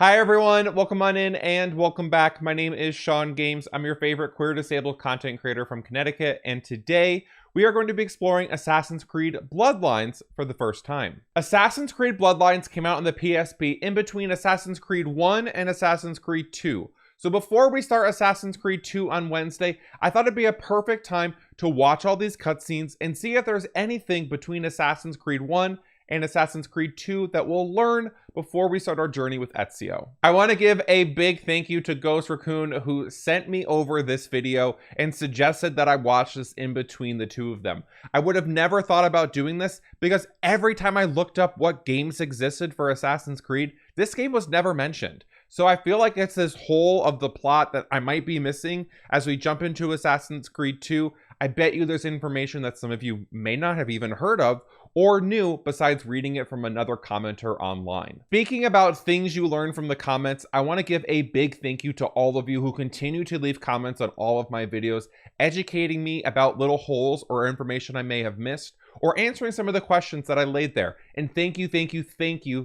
Hi everyone, welcome on in and welcome back. My name is Shawn Games. I'm your favorite queer disabled content creator from Connecticut, and today we are going to be exploring Assassin Creed Bloodlines for the first time. Assassin Creed Bloodlines came out on the PSP in between Assassin's Creed 1 and Assassin's Creed 2. So before we start Assassin's Creed 2 on Wednesday, I thought it'd be a perfect time to watch all these cutscenes and see if there's anything between Assassin's Creed 1 and Assassin's Creed 2 that we'll learn before we start our journey with Ezio. I want to give a big thank you to Ghost Raccoon, who sent me over this video and suggested that I watch this in between the two of them. I would have never thought about doing this because every time I looked up what games existed for Assassin's Creed, this game was never mentioned. So I feel like it's this whole of the plot that I might be missing as we jump into Assassin's Creed 2. I bet you there's information that some of you may not have even heard of or knew besides reading it from another commenter online. Speaking about things you learn from the comments, I want to give a big thank you to all of you who continue to leave comments on all of my videos, educating me about little holes or information I may have missed, or answering some of the questions that I laid there. And thank you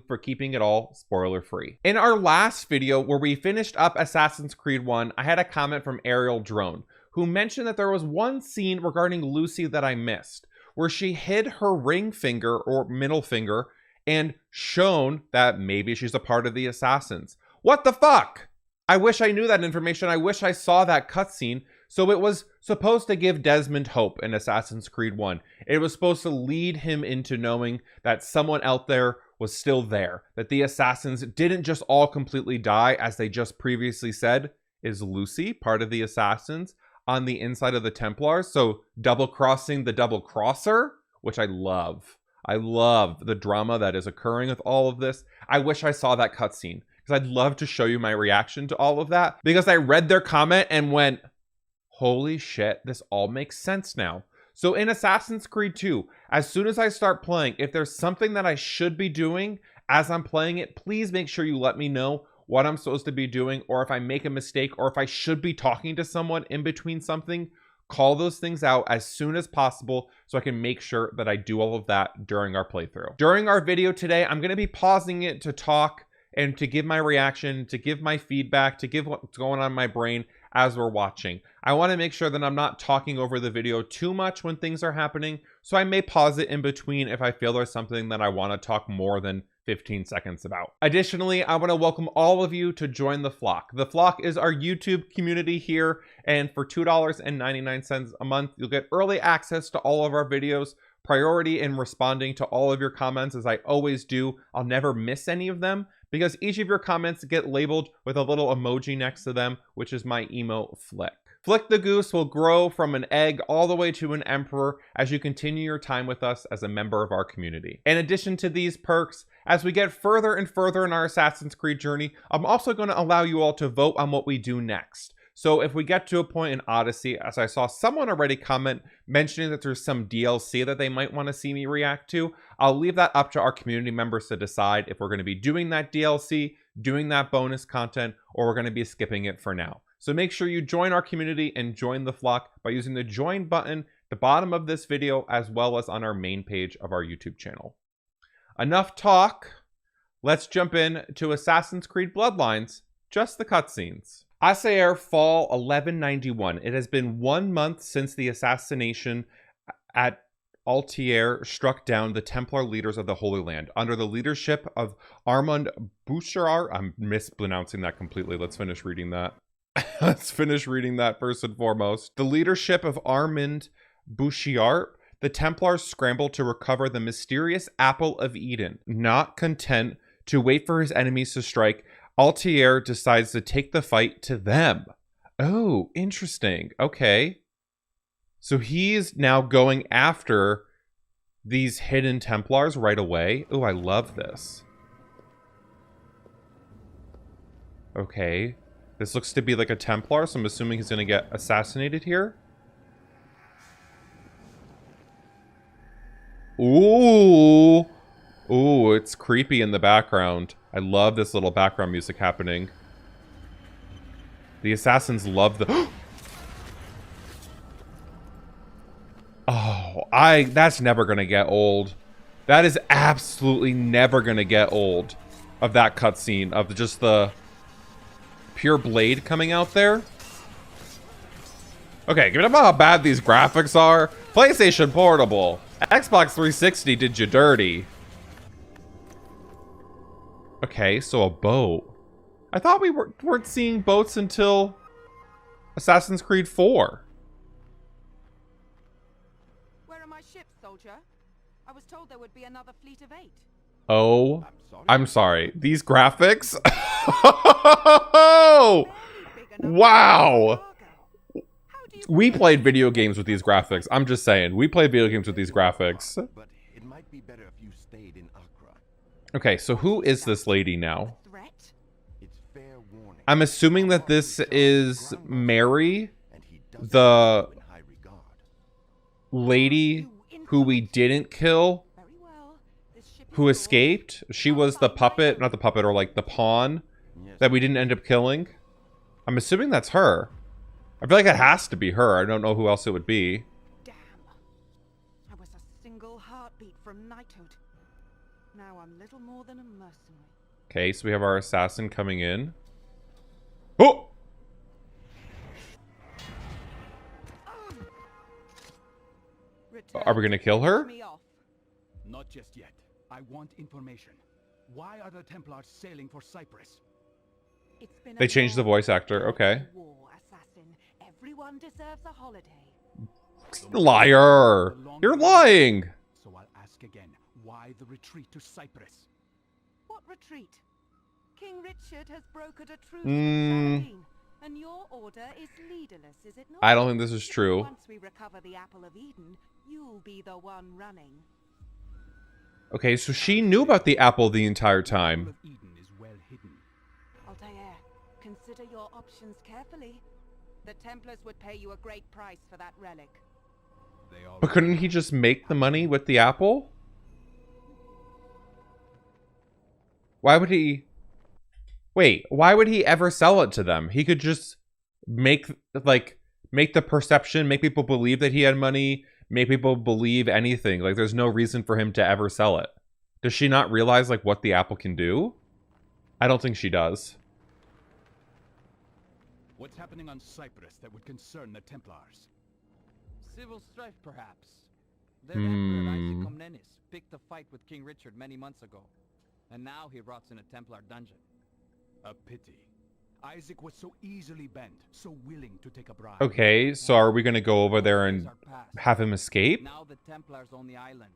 for keeping it all spoiler free. In our last video where we finished up Assassin's Creed 1, I had a comment from Ariel Drone, who mentioned that there was one scene regarding Lucy that I missed, where she hid her ring finger or middle finger and shown that maybe she's a part of the assassins. What the fuck? I wish I knew that information. I wish I saw that cutscene. So it was supposed to give Desmond hope in Assassin's Creed 1. It was supposed to lead him into knowing that someone out there was still there, that the assassins didn't just all completely die, as they just previously said. Is Lucy part of the assassins on the inside of the Templars? So double crossing the double crosser, which I love. I love the drama that is occurring with all of this. I wish I saw that cutscene because I'd love to show you my reaction to all of that, because I read their comment and went, holy shit, this all makes sense now. So in Assassin's Creed 2, as soon as I start playing, if there's something that I should be doing as I'm playing it, please make sure you let me know what I'm supposed to be doing, or if I make a mistake, or if I should be talking to someone in between something. Call those things out as soon as possible so I can make sure that I do all of that during our playthrough. During our video today, I'm going to be pausing it to talk and to give my reaction, to give my feedback, to give what's going on in my brain as we're watching. I want to make sure that I'm not talking over the video too much when things are happening, so I may pause it in between if I feel there's something that I want to talk more than 15 seconds about. Additionally, I want to welcome all of you to join the Flock. The Flock is our YouTube community here, and for $2.99 a month, you'll get early access to all of our videos, priority in responding to all of your comments, as I always do. I'll never miss any of them, because each of your comments get labeled with a little emoji next to them, which is my emo Flick. Flick the Goose will grow from an egg all the way to an emperor as you continue your time with us as a member of our community. In addition to these perks, as we get further and further in our Assassin's Creed journey, I'm also going to allow you all to vote on what we do next. So if we get to a point in Odyssey, as I saw someone already comment mentioning that there's some DLC that they might want to see me react to, I'll leave that up to our community members to decide if we're going to be doing that DLC, doing that bonus content, or we're going to be skipping it for now. So make sure you join our community and join the Flock by using the join button at the bottom of this video, as well as on our main page of our YouTube channel. Enough talk. Let's jump in to Assassin's Creed Bloodlines, just the cutscenes. Acre, Fall 1191. It has been 1 month since the assassination at Acre struck down the Templar leaders of the Holy Land under the leadership of Armand Bouchart. I'm mispronouncing that completely. Let's finish reading that. Let's finish reading that first and foremost. The leadership of Armand Bouchart, the Templars scrambled to recover the mysterious Apple of Eden. Not content to wait for his enemies to strike, Altair decides to take the fight to them. Oh, interesting. Okay. So he's now going after these hidden Templars right away. Oh, I love this. Okay. This looks to be like a Templar, so I'm assuming he's going to get assassinated here. Ooh. Ooh, it's creepy in the background. I love this little background music happening. The assassins love the... Oh, that's never going to get old. That is absolutely never going to get old. of that cutscene of just the pure blade coming out there. Okay, give it about how bad these graphics are. PlayStation Portable. Xbox 360 did you dirty. Okay, so a boat. I thought we weren't seeing boats until Assassin's Creed 4. Where are my ships, soldier? I was told there would be another fleet of 8. Oh, I'm sorry. These graphics? Oh, wow. We played video games with these graphics. I'm just saying. We played video games with these graphics. But it might be better if you stayed in Acre. Okay, so who is this lady now? It's fair warning. I'm assuming that this is Mary, the lady who we didn't kill, who escaped. She was the puppet, not the puppet, or like the pawn that we didn't end up killing. I'm assuming that's her. I feel like it has to be her. I don't know who else it would be. Damn. I was a single heartbeat from knighthood. Now I'm little more than a mercenary. Okay, so we have our assassin coming in. Oh! Are we gonna kill her? Not just yet. I want information. Why are the Templars sailing for Cyprus? They changed the voice actor. Okay. War, assassin. Everyone deserves a holiday. Liar! You're lying! So I'll ask again. Why the retreat to Cyprus? What retreat? King Richard has brokered a truce with Shalim, and your order is leaderless, is it not? I don't think this is true. Once we recover the Apple of Eden, you'll be the one running. Okay, so she knew about the apple the entire time. The Apple of Eden is well hidden. Altair, consider your options carefully. The Templars would pay you a great price for that relic. But couldn't he just make the money with the apple? Why would he... Wait, why would he ever sell it to them? He could just make the perception, make people believe that he had money, make people believe anything. Like, there's no reason for him to ever sell it. Does she not realize, like, what the apple can do? I don't think she does. What's happening on Cyprus that would concern the Templars? Civil strife, perhaps. Their emperor, Isaac Comnenus, picked a fight with King Richard many months ago. And now he rots in a Templar dungeon. A pity. Isaac was so easily bent, so willing to take a bribe. Okay, so are we gonna go over there and have him escape? Now the Templars own the island,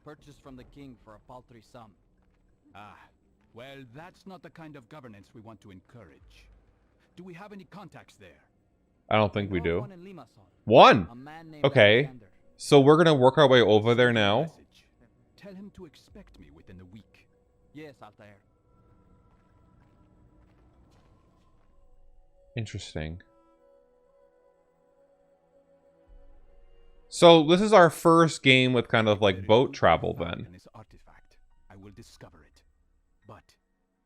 purchased from the king for a paltry sum. Ah, well, that's not the kind of governance we want to encourage. Do we have any contacts there? I don't think we know do. one in Limassol, One! a man named Okay. Alexander. So we're gonna work our way over there now. Message. Tell him to expect me within the week. Yes, Altair. Interesting. So this is our first game with kind of like boat travel then. This artifact, I will discover it. But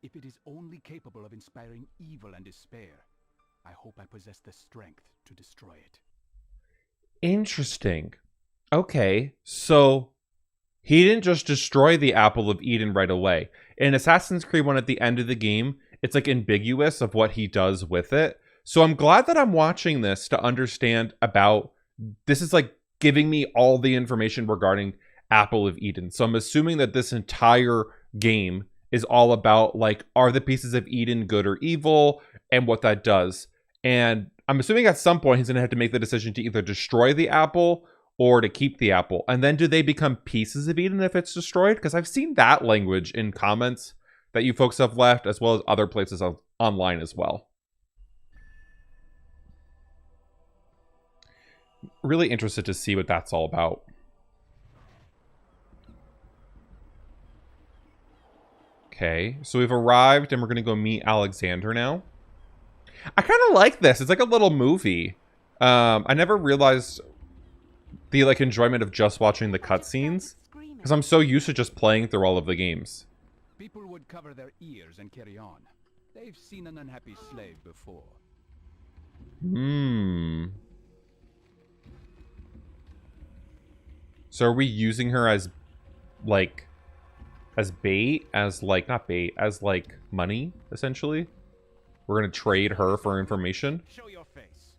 if it is only capable of inspiring evil and despair, I hope I possess the strength to destroy it. Interesting. Okay, so he didn't just destroy the Apple of Eden right away. In Assassin's Creed 1 at the end of the game, it's like ambiguous of what he does with it. So I'm glad that I'm watching this to understand about, this is like giving me all the information regarding Apple of Eden. So I'm assuming that this entire game is all about like, are the pieces of Eden good or evil and what that does. And I'm assuming at some point he's going to have to make the decision to either destroy the apple or to keep the apple. And then do they become pieces of Eden if it's destroyed? Because I've seen that language in comments that you folks have left, as well as other places online as well. Really interested to see what that's all about. Okay, so we've arrived and we're going to go meet Alexander now. I kind of like this. It's like a little movie. I never realized the like enjoyment of just watching the cutscenes, because I'm so used to just playing through all of the games. People would cover their ears and carry on. They've seen an unhappy slave before. So are we using her as, like, as bait, as like, not bait, as like money, essentially. We're gonna trade her for information. Show your face.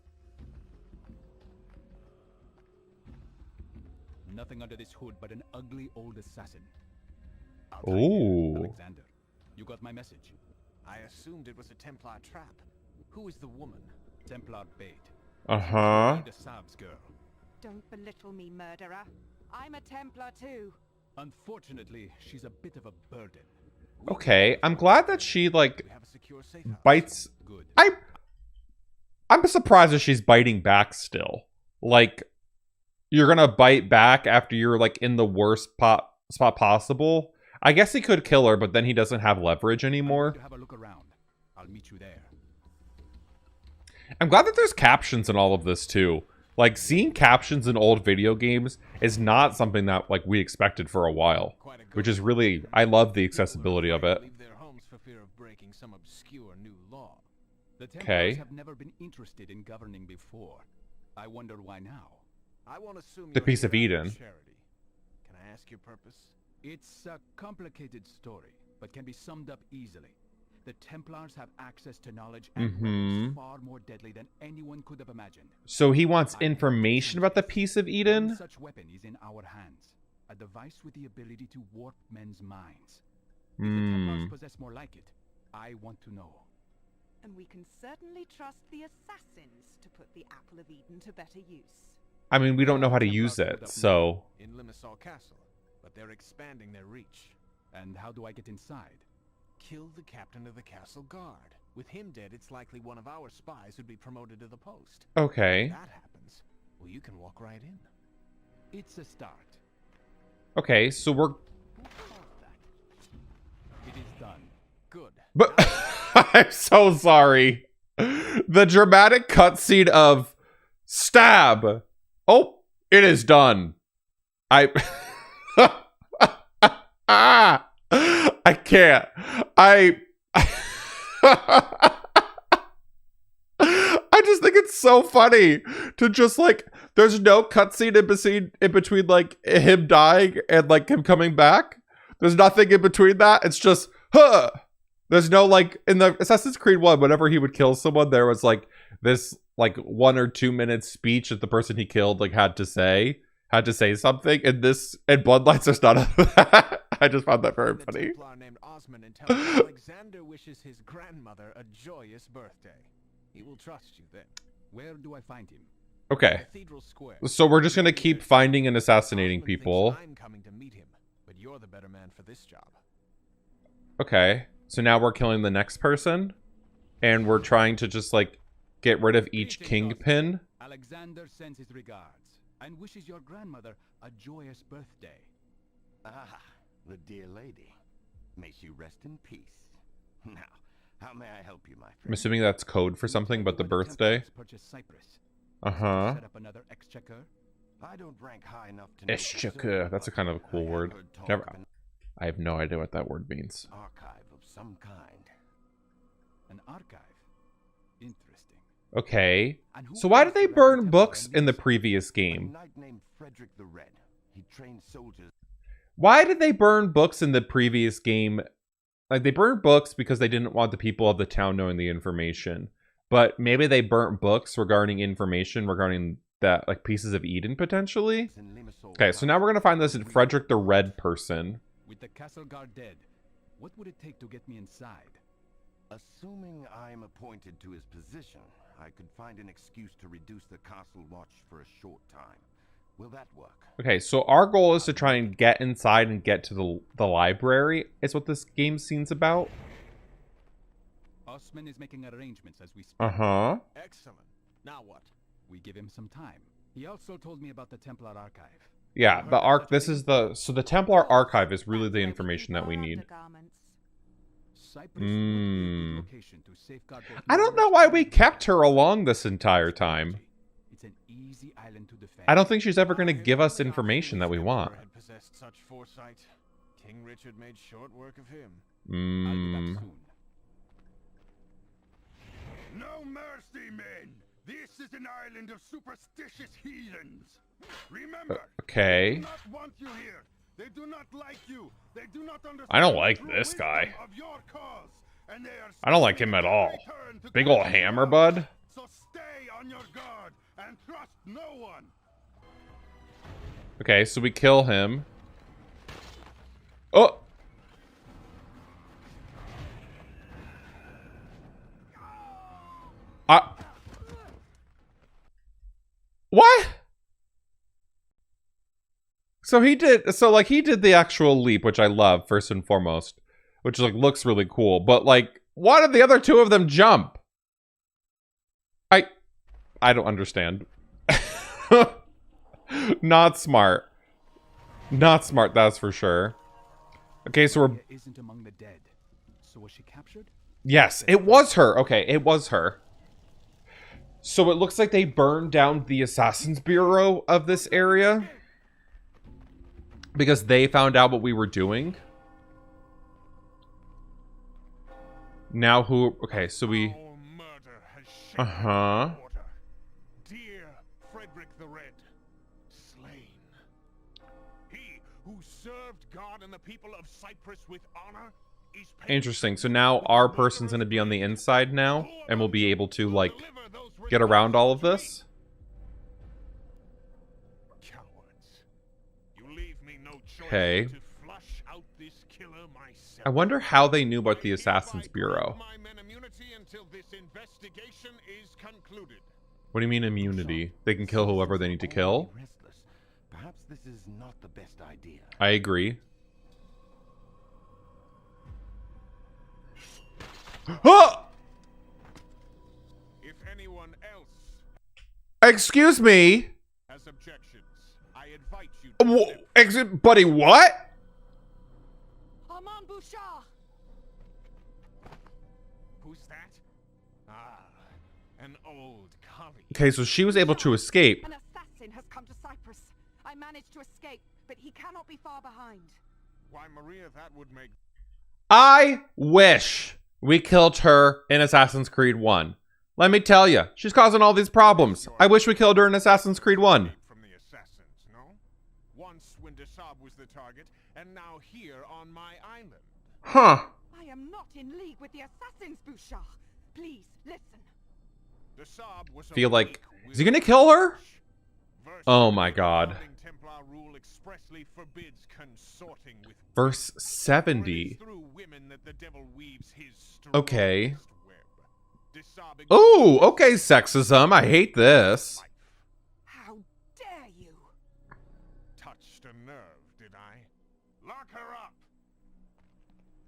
Nothing under this hood but an ugly old assassin. Ooh. Alexander, you got my message. I assumed it was a Templar trap. Who is the woman? Templar bait. Uh-huh. The Sab's girl. Don't belittle me, murderer. I'm a Templar too. Unfortunately, she's a bit of a burden. Okay, I'm glad that she, like, We have a secure safe house. bites. Good. I'm surprised that she's biting back still. Like, you're gonna bite back after you're, like, in the worst spot possible. I guess he could kill her, but then he doesn't have leverage anymore. To have a look around. I'll meet you there. I'm glad that there's captions in all of this, too. Like, seeing captions in old video games is not something that, like, we expected for a while. Which is really... I love the accessibility of it. Leave their homes for fear of breaking some obscure new law. The Templars Okay. have never been interested in governing before. I wonder why now. I won't assume The you're piece of here out Eden. charity. Can I ask your purpose? It's a complicated story, but can be summed up easily. The Templars have access to knowledge and weapons far more deadly than anyone could have imagined. So he wants information about the piece of One Eden? such weapon is in our hands. A device with the ability to warp men's minds. If the Templars possess more like it, I want to know. And we can certainly trust the assassins to put the Apple of Eden to better use. I mean, we don't know how to use it, so... In Limassol Castle, but they're expanding their reach. And how do I get inside? Kill the captain of the castle guard. With him dead, it's likely one of our spies who'd be promoted to the post. Okay. If that happens, well, you can walk right in. It's a start. Okay, so we're... Who caused that? It is done. Good. But I'm so sorry. The dramatic cutscene of stab. Oh, it is done. I can't. I just think it's so funny to just like there's no cutscene in between like him dying and like him coming back. There's nothing in between that. It's just huh. There's no like in the Assassin's Creed 1, whenever he would kill someone, there was like this like 1 or 2 minute speech that the person he killed like had to say something. In Bloodlines, there's none of that. I just found that very The funny. Templar named Osmond and tell him Alexander wishes his grandmother a joyous birthday. He will trust you then. Where do I find him? Okay, Cathedral Square. so we're just gonna keep finding and assassinating Osmond thinks people. I'm coming to meet him, but you're the better man for this job. Okay, so now we're killing the next person, and we're trying to just like get rid of each Greetings, kingpin. Alexander sends his regards and wishes your grandmother a joyous birthday. Ah, the dear lady. May she rest in peace. Now, how may I help you, my I'm friend? assuming that's code for something, but the birthday. Templars purchase Cyprus. Uh-huh. Set up another exchequer. I don't rank high enough to know for Exchequer. certain, That's a but kind of a cool I have word. heard talk Never. of an I have no idea what that word means. archive of some kind. An archive. Interesting. Okay. And who So why is did they the burn Templar books in the this? previous A game? knight named Frederick the Red. He trained soldiers. Why did they burn books in the previous game? Like, they burned books because they didn't want the people of the town knowing the information. But maybe they burnt books regarding information regarding that, like, pieces of Eden, potentially? in Limassol Okay, so now we're going to find this in Frederick the Red person. With the castle guard dead, what would it take to get me inside? Assuming I'm appointed to his position, I could find an excuse to reduce the castle watch for a short time. Will that work? Okay, so our goal is to try and get inside and get to the library, is what this game scene's about. Osman is making arrangements as we speak. Uh-huh. Excellent. Now what? We give him some time. He also told me about the Templar archive. Yeah, so the Templar archive is really the information that we need. Cyprus would be a good location to safeguard both I don't know knowledge why and we kept her along this entire time. It's an easy island to defend. I don't think she's ever going to give us information that we want. Had possessed such foresight. King Richard made short work of him. I'll be back soon. No mercy, men! This is an island of superstitious heathens! Remember, they Okay. do not want you here! They do not like you! They do not understand I don't like the true this guy. wisdom of your cause, and they are I don't like him at all. return to Big ol' catch hammer, you. bud. So stay on your guard and trust no one. Okay, so we kill him. Oh! What? So he did the actual leap, which I love, first and foremost. Which, like, looks really cool. But, like, why did the other two of them jump? I don't understand. Not smart. Not smart, that's for sure. Okay, so we're... Isn't among the dead. So was she captured? Yes, it was her. Okay, it was her. So it looks like they burned down the Assassin's Bureau of this area. Because they found out what we were doing. Now who... Okay, so we... Our murder has shaken Uh-huh. the order. Dear Frederick the Red, slain. He who served God and the people of Cyprus with honor is paid. Interesting. So now our person's going to be on the inside now. And we'll be able to, like, get around all of this. Cowards. You leave me no choice Okay. to flush out this killer myself. I wonder how they knew about the Assassin's Bureau. My men immunity until this investigation is concluded. What do you mean immunity? They can kill whoever they need to kill? Restless. Perhaps this is not the best idea. I agree. Oh! If anyone else Excuse me? has objections, I invite you to Buddy, what? Armand Bouchart! Who's that? Ah, an old colleague. Okay, so she was able to escape. An assassin has come to Cyprus. I managed to escape, but he cannot be far behind. Why, Maria, that would make I wish we killed her in Assassin's Creed 1. Let me tell you, she's causing all these problems. I wish we killed her in Assassin's Creed 1. from the assassins, no? Once when Desab was the target, and now here on my island. Huh. I am not in league with the assassins, Bouchart. Please, listen. Desab was a Feel like... weak Is he gonna kill her? Verse Oh my god. founding Templar rule expressly forbids consorting with Verse 70. through women that the devil weaves his Okay. strongest web. Desab Oh, okay, sexism. I hate this. How dare you? touched a nerve, did I? Lock her up.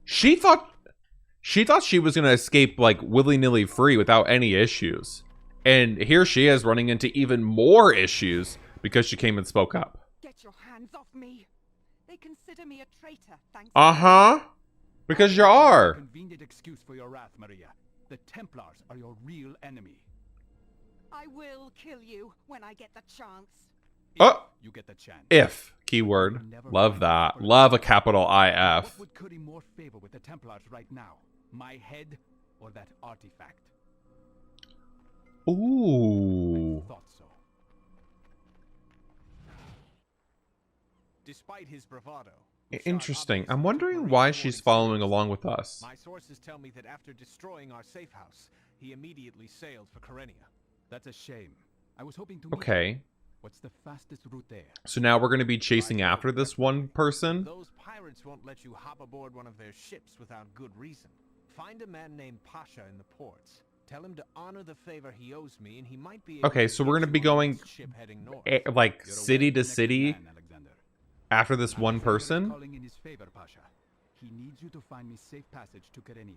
She thought she was gonna escape, like, willy-nilly free without any issues. And here she is running into even more issues because she came and spoke up. Get your hands off me. They consider me a traitor, thanks. Uh-huh. Because you are. Convenient excuse for your wrath, Maria. The Templars are your real enemy. I will kill you when I get the chance. Oh. You get the chance. If. Keyword. Love that. Love a capital IF. What would curry more favor with the Templars right now? My head or that artifact? Ooh. Thought so. Despite his bravado, Interesting. Bouchart I'm wondering obviously why took she's warning following seriously. along with us. My sources tell me that after destroying our safe house, he immediately sailed for Kyrenia. That's a shame. I was hoping to meet you. Okay. What's the fastest route there? So now we're going to be chasing after this one person. Those pirates won't let you hop aboard one of their ships without good reason. Find a man named Pasha in the ports. Tell him to honor the favor he owes me, and he might be able Okay, to so we're meet gonna be you on the going next ship heading north. Like, You're a city to well-connected city man, Alexander. after this I'm one afraid you're person. calling in his favor, Pasha. He needs you to find me safe passage to Kyrenia.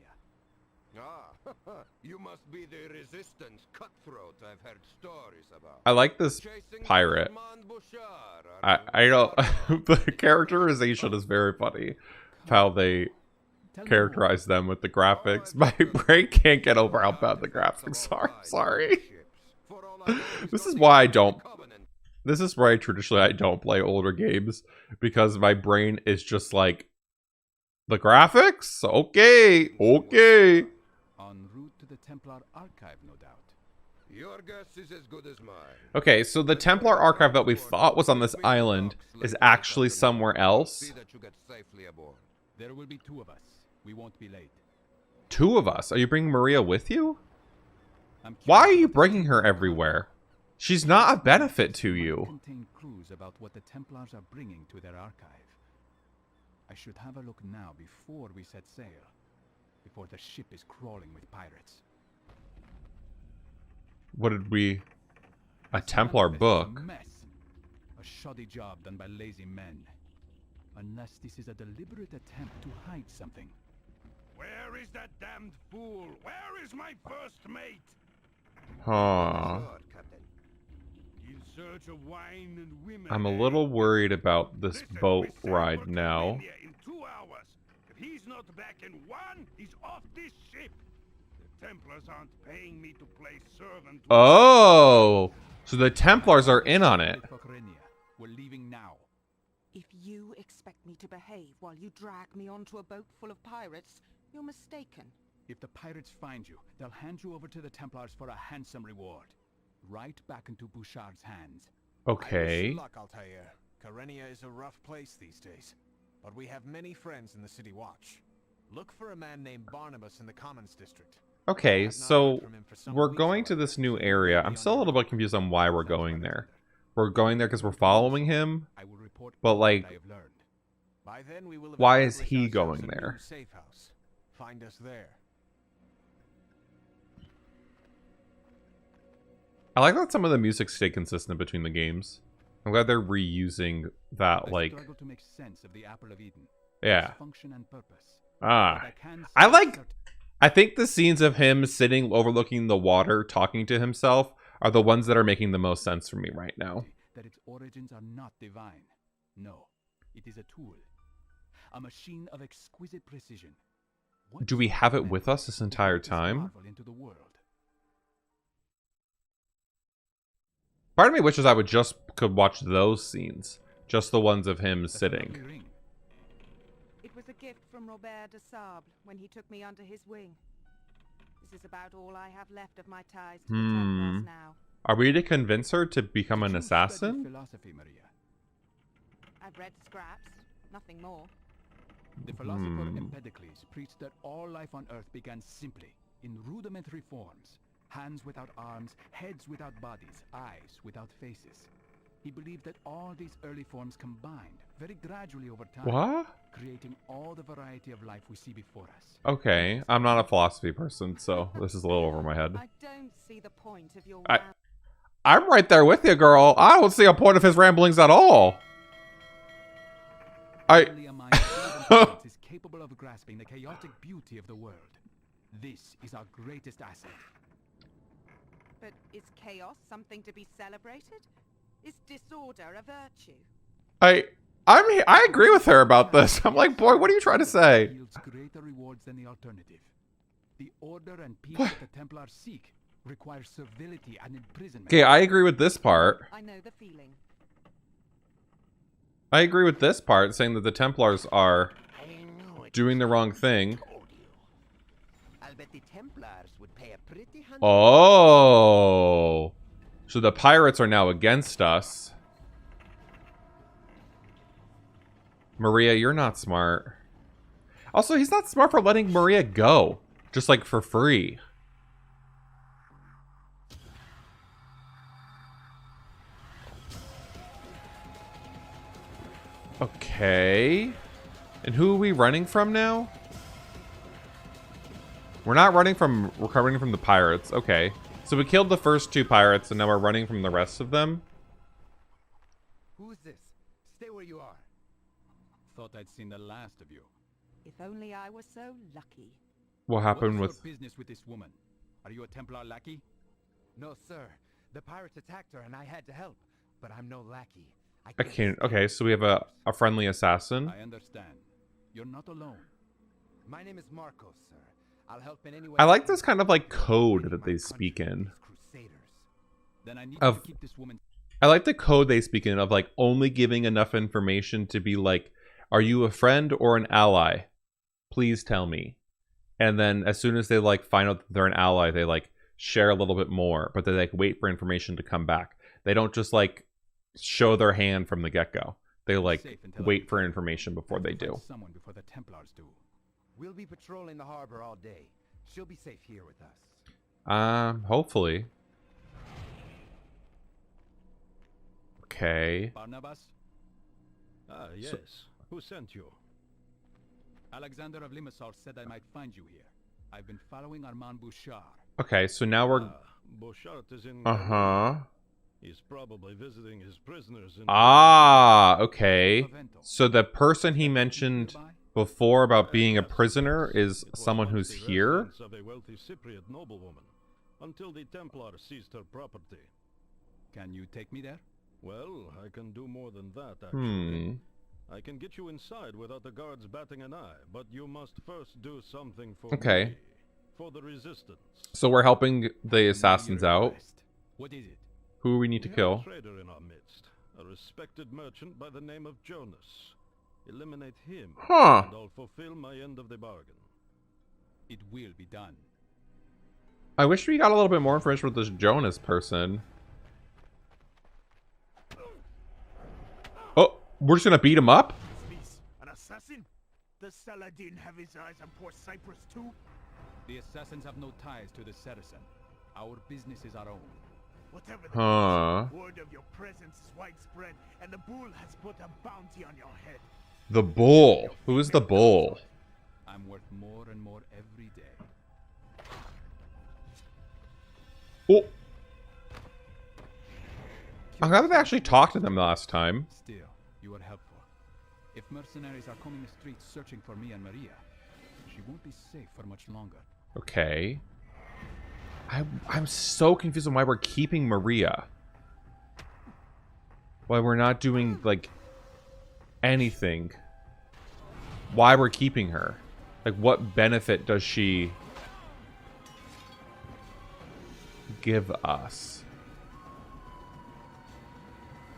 Ah, you must be the resistance cutthroat I've heard stories about. I like this Chasing pirate. Armand Bouchart, are I you? don't... The characterization is very funny. How they Tell me characterize them with the graphics. My brain can't get over how bad the graphics are. Sorry. This is why I don't... This is why traditionally I don't play older games. Because my brain is just like... The graphics? Okay. Okay. En route to the Templar archive, no doubt. Your guess is as good as mine. Okay, so the Templar archive that we thought was on this island is actually somewhere else. See that you get safely aboard. There will be 2 of us. We won't be late. 2 of us? Are you bringing Maria with you? I'm Why are curious you what the bringing her Templars are everywhere? She's not a benefit to you. contain clues about what the Templars are bringing to their archive. I should have a look now before we set sail. Before the ship is crawling with pirates. What did we... A This Templar manifest is book. A mess. A shoddy job done by lazy men. Unless this is a deliberate attempt to hide something. Where is that damned fool? Where is my first mate? Huh. In search of wine and women. I'm a eh? little worried about this Listen, boat we sail ride for now. Carmania in 2 hours. If he's not back in 1, he's off this ship. The Templars aren't paying me to play servant. Oh! So the Templars are in on it. We're leaving now. If you expect me to behave while you drag me onto a boat full of pirates, you're mistaken. If the pirates find you, they'll hand you over to the Templars for a handsome reward. Right back into Bouchart's hands. I Okay. wish you luck, Altair. Carenia is a rough place these days, but we have many friends in the City Watch. Look for a man named Barnabas in the Commons District. Okay, I've not so heard from him for some we're weeks going to already. this new area. I'm still a little bit confused on why we're going there. We're going there because we're following him, I will report but all like, that I have learned. By then we will have why is established he ourselves going a new there? safe house. Find us there. I like that some of the music stayed consistent between the games. I'm glad they're reusing that, I like, struggle to make sense of the Apple of Eden. yeah. Its function and purpose. Ah. But I can I say like- certain- I think the scenes of him sitting overlooking the water, talking to himself, are the ones that are making the most sense for me right now. that its origins are not divine. No, it is a tool. A machine of exquisite precision. What Do we have it meant with us this entire to bring this time? marvel into the world? Part of me wishes I would just could watch those scenes. Just the ones of him That's a sitting. lovely ring. It was a gift from Robert de Sable when he took me under his wing. This is about all I have left of my ties to the Templars now. Are we to convince her to become Did an you study assassin? philosophy, Maria? I've read scraps, nothing more. The philosopher Empedocles preached that all life on Earth began simply, in rudimentary forms. Hands without arms, heads without bodies, eyes without faces. He believed that all these early forms combined, very gradually over time, What? creating all the variety of life we see before us. Okay, I'm not a philosophy person, so this is a little over my head. I don't see the point of your I'm right there with you, girl. I don't see a point of his ramblings at all. Only a mind of intelligence is capable of grasping the chaotic beauty of the world. This is our greatest asset. But is chaos something to be celebrated? Is disorder a virtue? I agree with her about this. I'm like, boy, what are you trying to say? Yields greater rewards than the alternative. The order and peace that the Templars seek requires servility and imprisonment. Okay, I agree with this part. I know the feeling. I agree with this part, saying that the Templars are doing the wrong thing. I'll bet the Templars would pay a pretty handsome. Oh. So the pirates are now against us. Maria, you're not smart. Also, he's not smart for letting Maria go. Just like for free. Okay. And who are we running from now? We're not running from... We're running from the pirates. Okay. So we killed the first 2 pirates, and now we're running from the rest of them. Who's this? Stay where you are. Thought I'd seen the last of you. If only I were so lucky. What happened What with... is your business with this woman? Are you a Templar lackey? No, sir. The pirates attacked her and I had to help. But I'm no lackey. I can't... Okay, so we have a friendly assassin. I understand. You're not alone. My name is Marcos, sir. I'll help in any way. I like this kind of like code that they speak in. Crusaders. Then I need Of- to keep this woman. I like the code they speak in of like only giving enough information to be like, are you a friend or an ally? Please tell me. And then as soon as they like find out that they're an ally, they like share a little bit more, but they like wait for information to come back. They don't just like show their hand from the get-go. they like Safe until wait for information before they do. Someone before the Templars do. We'll be patrolling the harbor all day. She'll be safe here with us. Hopefully. Okay. Barnabas, Ah, yes. Who sent you? Alexander of Limassol said I might find you here. I've been following Armand Bouchart. Okay, so now we're Bouchart is in... uh-huh. He's probably visiting his prisoners in... Ah, okay. So the person he mentioned before about being a prisoner is It was someone once who's the here? residence of a wealthy Cypriot noblewoman, until the Templar seized her property. Can you take me there? Well, I can do more than that, actually. Hmm. I can get you inside without the guards batting an eye, but you must first do something for Okay. me, for the resistance. So we're helping the assassins out. What is it? Who we need to We have kill? a trader in our midst, a respected merchant by the name of Jonas. Eliminate him, Huh. and I'll fulfill my end of the bargain. It will be done. I wish we got a little bit more information with this Jonas person. Oh, we're just gonna beat him up? This an assassin? Does Saladin have his eyes on poor Cyprus too? The assassins have no ties to the Saracen. Our business is our own. Whatever the Huh. case, word of your presence is widespread, and the bull has put a bounty on your head. The bull. Who is the bull? I'm worth more and more every day. Oh. I'm glad they actually talked to them last time. Still, you are helpful. If mercenaries are combing the streets searching for me and Maria, she won't be safe for much longer. Okay. I'm so confused on why we're keeping Maria. Why we're not doing, like, anything. Why we're keeping her. Like, what benefit does she give us?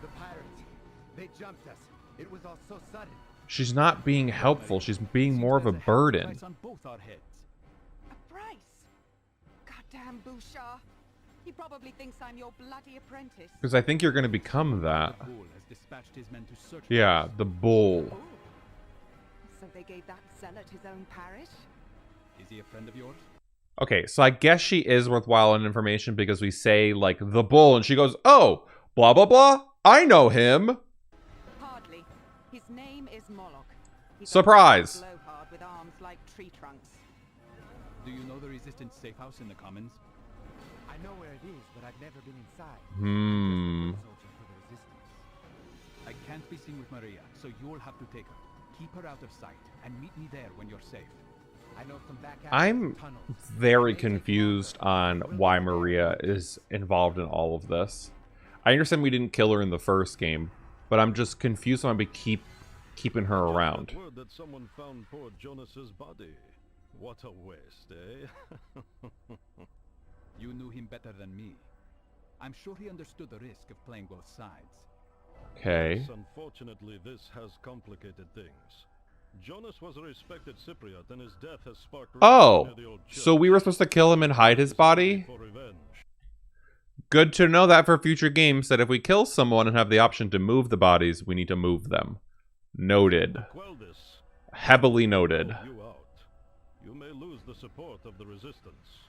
The pirates, they jumped us. It was all so sudden. She's not being helpful. She's being more of a burden. Price on both our heads. A price? Goddamn Bouchart. He probably thinks I'm your bloody apprentice. Because I think you're going to become that. The bull has dispatched his men to search. Yeah, the bull. Oh. So they gave that zealot his own parish? Is he a friend of yours? Okay, so I guess she is worthwhile in information because we say, like, the bull, and she goes, oh, blah, blah, blah. I know him. Hardly. His name is Moloch. He's Surprise. a blowhard with arms like tree trunks. Do you know the resistance safe house in the commons? I know where it is, but I've never been inside. Hmm. Soldier for the resistance. I can't be seen with Maria, so you'll have to take her. Keep her out of sight, and meet me there when you're safe. I know some back I'm tunnels. very confused on why Maria is involved in all of this. I understand we didn't kill her in the first game, but I'm just confused on why we keeping her around. Just got word that someone found poor Jonas's body. What a waste, eh? You knew him better than me. I'm sure he understood the risk of playing both sides. Okay. Yes, unfortunately, this has complicated things. Jonas was a respected Cypriot, and his death has sparked... Oh, near the old so church. we were supposed to kill him and hide his body? For revenge. Good to know that for future games, that if we kill someone and have the option to move the bodies, we need to move them. Noted. Quell this. Heavily noted. Help you out. You may lose the support of the resistance.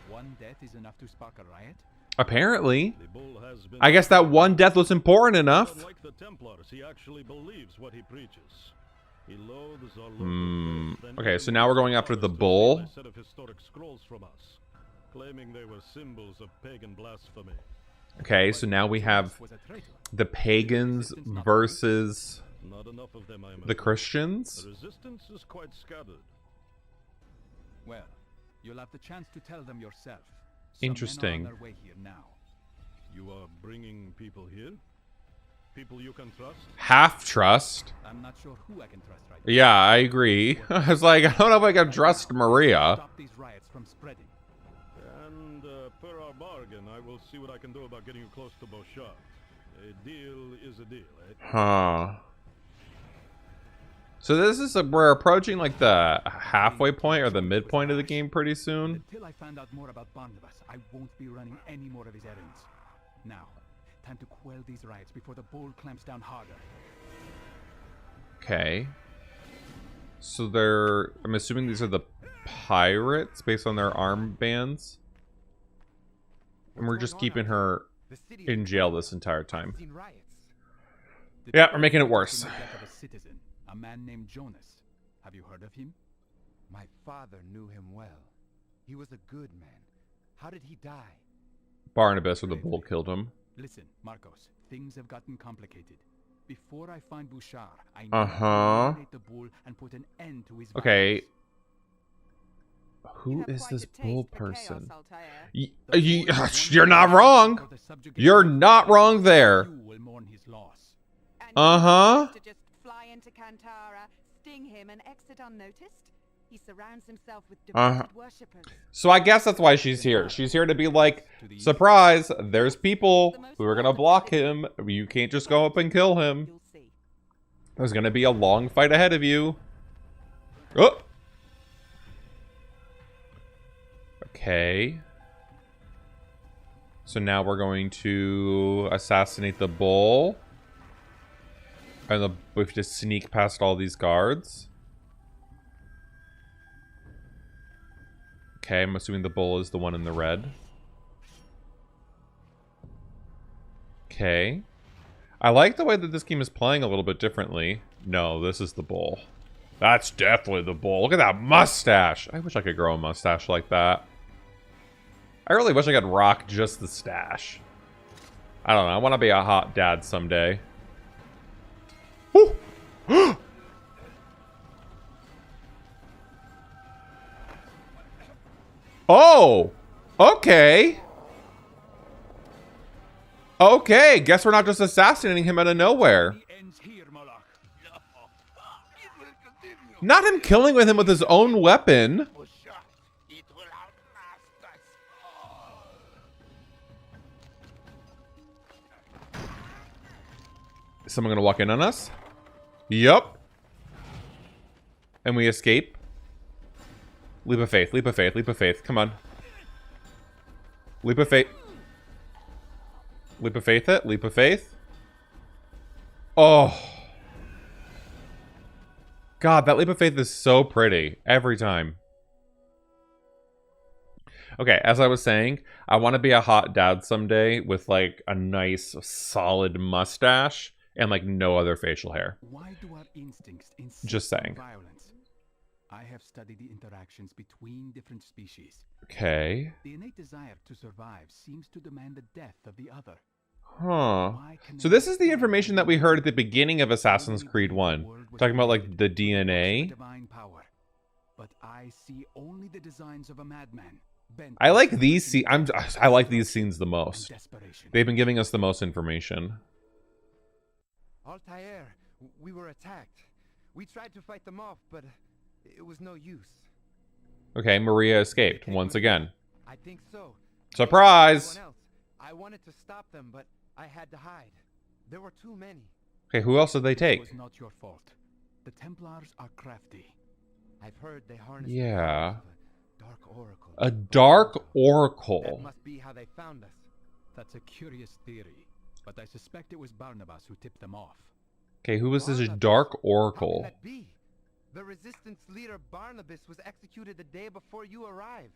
One death is enough to spark a riot? Apparently. The bull has been... I guess that one death was important enough. Unlike the Templars, he actually believes what he preaches. He loathes our local faith, and Okay, even so now we're going after the to bull. steal a set of historic scrolls from us, claiming they were symbols of pagan blasphemy. Okay, so now we have Was a traitor. the pagans versus Not enough of them, I'm the afraid. Christians. The resistance is quite scattered. Well, you'll have the chance to tell them yourself. Interesting. Some men are on their way here now. You are bringing people here? People you can trust? Half trust. I'm not sure who I can trust right now. Yeah, I agree. I was like, I don't know if I can trust Maria. Stop these riots from spreading. And per our bargain, I will see what I can do about getting you close to Bouchart. A deal is a deal, eh? Huh. So this is we're approaching like the halfway point or the midpoint of the game pretty soon. Until I find out more about Barnabas, I won't be running any more of his errands. Now, Time to quell these riots before the bull clamps down harder. Okay. So they're... I'm assuming these are the pirates based on their armbands. And we're just keeping her in jail this entire time. Yeah, we're making it worse. A citizen, a man named Jonas. Have you heard of him? My father knew him well. He was a good man. How did he die? Barnabas or the bull killed him. Listen, Marcos, things have gotten complicated. Before I find Bouchart, I need Uh-huh. to eliminate the bull and put an end to his Okay. violence. Who is this bull person? Altair. You're not wrong. You're not wrong there. You will mourn his loss. And Uh-huh. he to just fly into Kantara, sting him, and exit unnoticed. He surrounds himself with devoted worshippers. So I guess that's why she's here. She's here to be like, surprise, there's people who are gonna block him. You can't just go up and kill him. You'll see. There's gonna be a long fight ahead of you. Oh! Okay. So now we're going to assassinate the bull. And we have to sneak past all these guards. Okay, I'm assuming the bull is the one in the red. Okay. I like the way that this game is playing a little bit differently. No, this is the bull. That's definitely the bull. Look at that mustache. I wish I could grow a mustache like that. I really wish I could rock just the stash. I don't know. I want to be a hot dad someday. Woo! Oh! Okay. Okay, guess we're not just assassinating him out of nowhere. He ends here, Moloch. Not him killing with him with his own weapon. Is someone gonna walk in on us? Yup. And we escape. Leap of faith, leap of faith, leap of faith. Come on. Leap of faith. Leap of faith it, leap of faith. Oh. God, that leap of faith is so pretty. Every time. Okay, as I was saying, I want to be a hot dad someday with like a nice solid mustache and like no other facial hair. Why do our instincts insist Just saying. on violence? I have studied the interactions between different species. Okay. The innate desire to survive seems to demand the death of the other. Huh. Why can So they this is the information that we heard at the beginning of Assassin's Creed 1. Talking about like the DNA. Divine power. But I see only the designs of a madman. bent I like on these self-interest scenes. I like these scenes the and most. desperation. They've been giving us the most information. Altair, we were attacked. We tried to fight them off, but it was no use. Okay, Maria escaped once again. I think so. Surprise! Everyone else. I wanted to stop them, but I had to hide. There were too many. Okay, who else did they This take? was not your fault. The Templars are crafty. I've heard they harness Yeah. the dark oracle. A dark That oracle. must be how they found us. That's a curious theory, but I suspect it was Barnabas who tipped them off. Okay, who was this Barnabas? dark How can oracle? that be? The resistance leader Barnabas was executed the day before you arrived.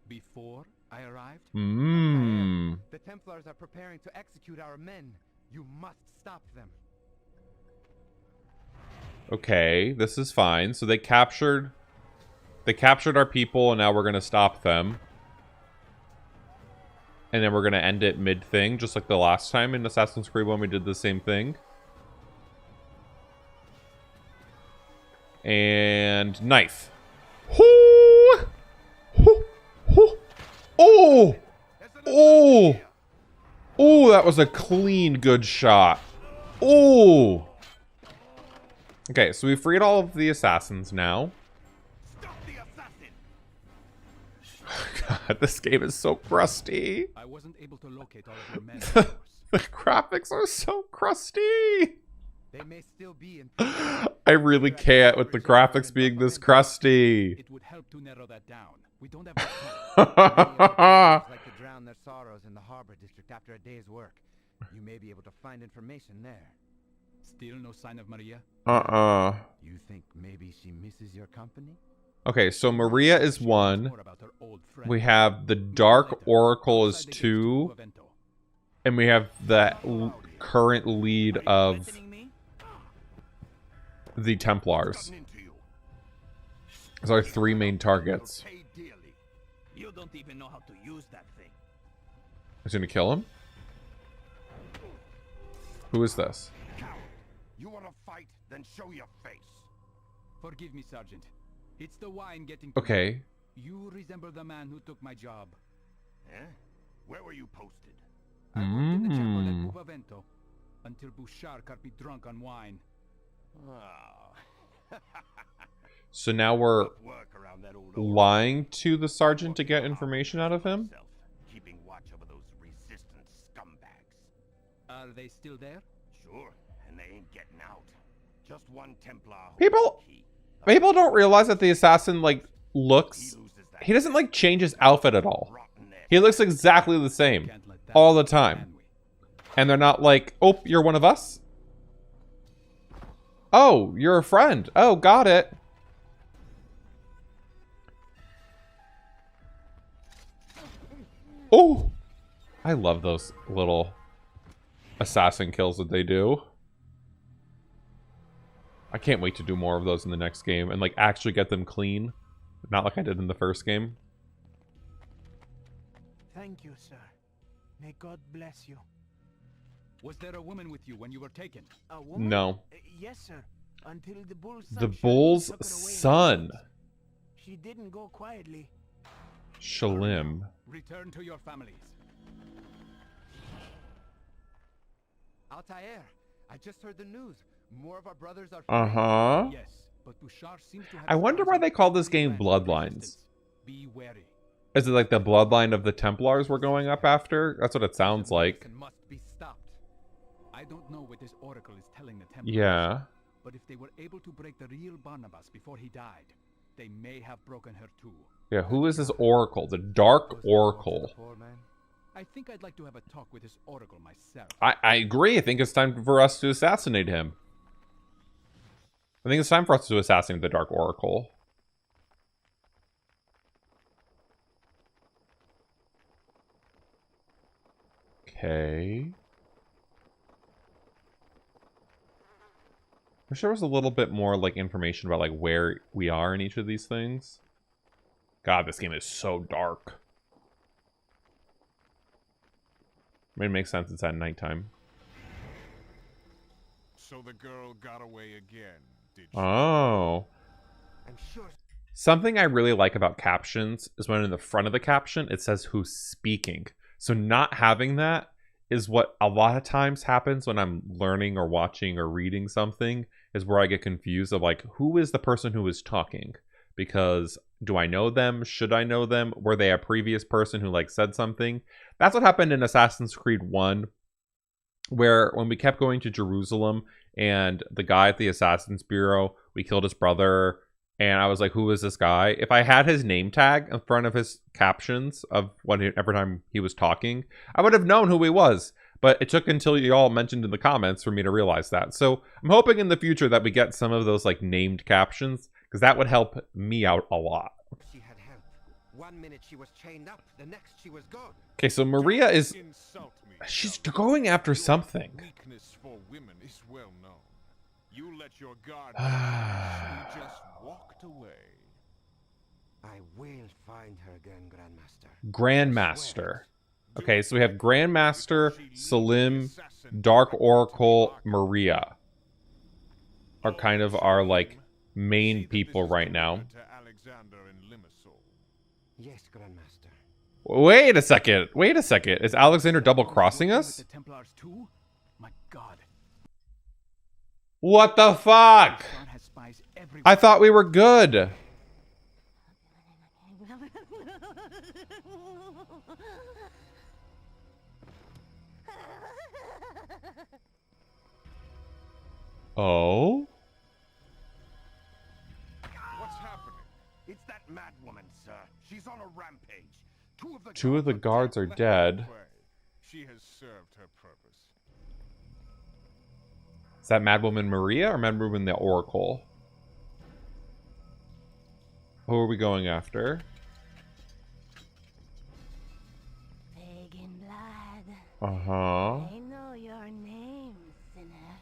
Before I arrived, Mmm. The Templars are preparing to execute our men. You must stop them. Okay, this is fine. So they captured our people, and now we're gonna stop them. And then we're gonna end it mid-thing, just like the last time in Assassin's Creed 1 we did the same thing. And knife. Hoo! Hoo! Hoo! Oh! Oh! Oh, that was a clean, good shot. Oh! Okay, so we freed all of the assassins now. Stop the assassin! God, this game is so crusty. I wasn't able to locate all of your men, of course. The graphics are so crusty. They may still be in. I really can't with the graphics being this crusty. It would help to narrow that down. We don't have much time. Many of the Templars like to drown their sorrows in the harbor district after a day's work. You may be able to find information there. Still no sign of Maria? You think maybe she misses your company? Okay, so Maria is She knows 1. more about her old friend. We have the Meet Dark later, Oracle is outside the gates 2. to Avento. And we have the current lead of Threatening me? the Templars. Gotten into you. Those are 3 main targets. You'll pay dearly. You don't even know how to use that thing. Is he gonna kill him? Who is this? Coward. You want to fight? Then show your face. Forgive me, Sergeant. It's the wine getting to me. Okay. You resemble the man who took my job. Eh? Where were you posted? I worked in the chapel at Avento until Bouchart got me drunk on wine. Oh. So now we're Tough work around that old lying to the sergeant to get information out of him? Keeping watch over those resistance scumbags. Are they still there? Sure, and they ain't getting out. Just one Templar. holds People- the key. People don't realize that the assassin, like, He looks... loses that He doesn't, like, change his outfit at all. rotten egg. He looks exactly the same. Can't let that All the happen, time. can we? And they're not like, oh, you're one of us? Oh, you're a friend. Oh, got it. Oh, I love those little assassin kills that they do. I can't wait to do more of those in the next game and like actually get them clean. Not like I did in the first game. Thank you, sir. May God bless you. Was there a woman with you when you were taken? A woman? No. Yes, sir. Until the bull's son The Shalim bull's took her away in son. his She didn't go quietly. Shalim. Return to your families. Altair, I just heard the news. More of our brothers are Uh-huh. Yes, but Bouchart seems to have I wonder scars why on they call every this game branch of Bloodlines. resistance. Be wary. Is it like the bloodline of the Templars we're going up after? That's what it sounds like. And must be stopped. I don't know what this oracle is telling the Templars. Yeah. But if they were able to break the real Barnabas before he died, they may have broken her too. Yeah, who is this Oracle? The Dark Oracle. Poor man. I think I'd like to have a talk with this oracle myself. I agree. I think it's time for us to assassinate him. I think it's time for us to assassinate the Dark Oracle. Okay. I wish there was a little bit more like information about like where we are in each of these things. God, this game is so dark. I mean, it makes sense. It's at nighttime. So the girl got away again, did she? Oh. I'm sure. Something I really like about captions is when in the front of the caption it says who's speaking. So not having that is what a lot of times happens when I'm learning or watching or reading something, is where I get confused of like, who is the person who is talking? Because do I know them? Should I know them? Were they a previous person who like said something? That's what happened in Assassin's Creed 1, where when we kept going to Jerusalem and the guy at the Assassin's Bureau, we killed his brother, and I was like, who is this guy? If I had his name tag in front of his captions of every time he was talking, I would have known who he was. But it took until you all mentioned in the comments for me to realize that. So I'm hoping in the future that we get some of those like named captions, because that would help me out a lot. She had help. 1 minute she was chained up, the next she was gone. Okay, so Maria is... Insult me, She's fellow. going after Your something. Weakness for women is well known. You let your guard down, she just walked away. I will find her again, Grandmaster. Grandmaster. Okay, so we have Grandmaster, Shalim, Dark Oracle, Maria are kind of our like main people right now. Yes, Grandmaster. Wait a second. Wait a second. Is Alexander double crossing With us? the Templars too? My God. What the fuck? Bouchart has spies everywhere. I thought we were good. Oh? What's happening? It's that mad woman, sir. She's on a rampage. Two of the guards are dead. She has served her purpose. Is that Madwoman Maria or Madwoman the Oracle? Who are we going after? Pagan blood. Uh-huh. I know your name, sinner.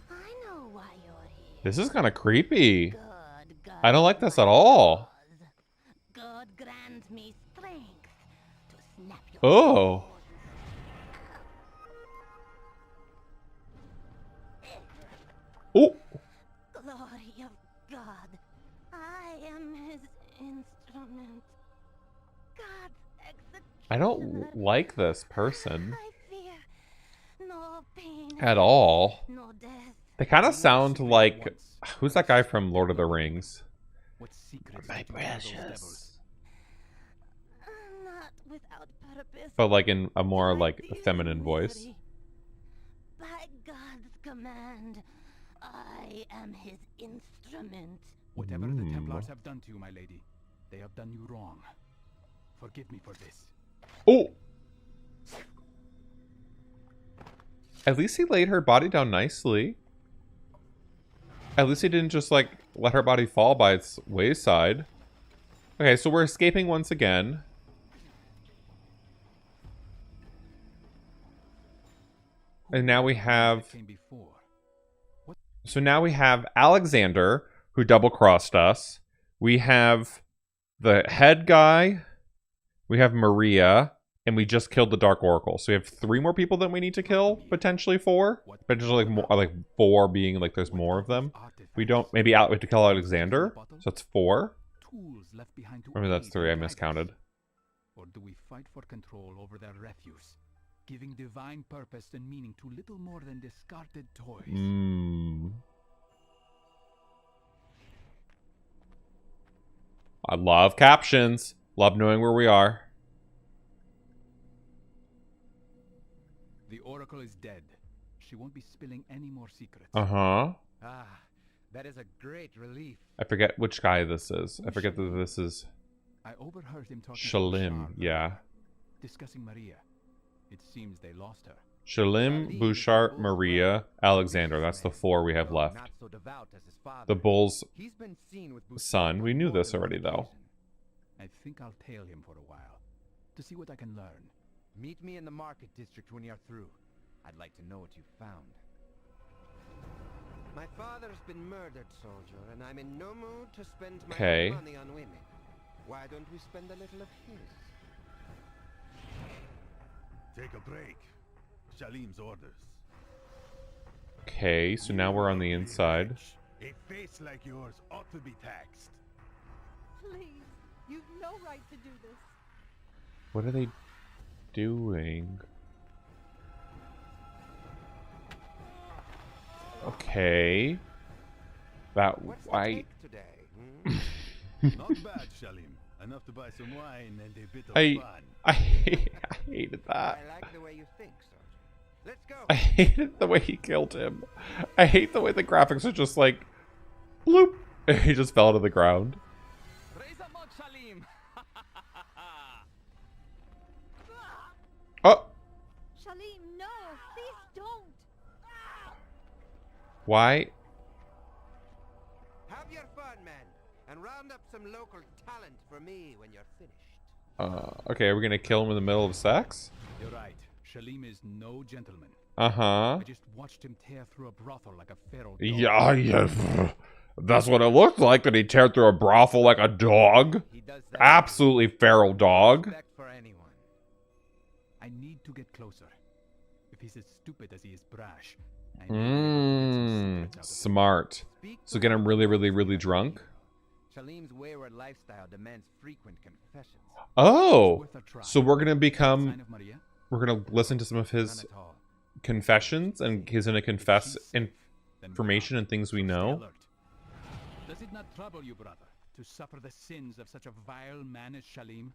I know why you're here. This is kind of creepy. God, God, I don't like this at all. God grant me strength to snap your Oh. Oh. glory of God. I am his instrument. God's executioner. I don't like this person I fear no pain at all. no death. They kind of sound like... Who's that guy from Lord of the Rings? What secrets My did you tell those devils? precious. Not without purpose. But like in a more like feminine voice. By God's command, I am his instrument. Whatever the Templars have done to you, my lady, they have done you wrong. Forgive me for this. Oh! At least he laid her body down nicely. At least he didn't just like let her body fall by its wayside. Okay, so we're escaping once again. And now we have... Came before. So now we have Alexander, who double-crossed us. We have the head guy. We have Maria. And we just killed the Dark Oracle. So we have 3 more people that we need to kill. Potentially 4. Potentially like, more, like 4 being like there's more of them. We don't... Maybe we have to kill Alexander. So that's 4. Tools left behind to Maybe that's aid 3. I the miscounted. Or do we fight for control over their refuse, giving divine purpose and meaning to little more than discarded toys? I love captions. Love knowing where we are. The Oracle is dead. She won't be spilling any more secrets. Uh-huh. Ah, that is a great relief. I forget which guy this is. I forget that this is I overheard him talking Shalim. to Bouchart, Yeah. discussing Maria. It seems they lost her. Shalim, Bouchart, Maria, Alexander. That's the 4 we have left. Not so devout as his father. The bull's He's been seen with Bouchart son. We knew more this than one already, though. occasion. I think I'll tail him for a while, to see what I can learn. Meet me in the market district when you're through. I'd like to know what you've found. My father's been murdered, soldier, and I'm in no mood to spend my Okay. money on women. Why don't we spend a little of his? Take a break. Shalim's orders. Okay, so now we're on the inside. A face like yours ought to be taxed. Please, you've no right to do this. What are they doing? Okay. That What's the I take today? Hmm? Not bad, Shalim. Enough to buy some wine and a bit of fun. I hated that. I like the way you think, soldier. Let's go. I hated the way he killed him. I hate the way the graphics are just like bloop. He just fell to the ground. Raise up, Shalim! Oh, Shalim, no, please don't. why? Have your fun, man, and round up some local talent for me when you're finished. Okay, are we gonna kill him in the middle of sex? You're right. Shalim is no gentleman. Uh-huh. I just watched him tear through a brothel like a feral dog. Yeah. That's what it looked like, that he tear through a brothel like a dog. He does that. Absolutely feral dog. Respect for anyone. I need to get closer. If he's as stupid as he is brash, I may be able to get some secrets out of him. Smart. Speak So the get him word, really, really, soldier. really drunk? Shalim's wayward lifestyle demands frequent confessions. Oh, Worth a try. so we're gonna Sign become, of Maria? we're gonna listen to some of None his at all. confessions, and he's gonna confess If she's safe, then information and things we stay know. alert. Does it not trouble you, brother, to suffer the sins of such a vile man as Shalim?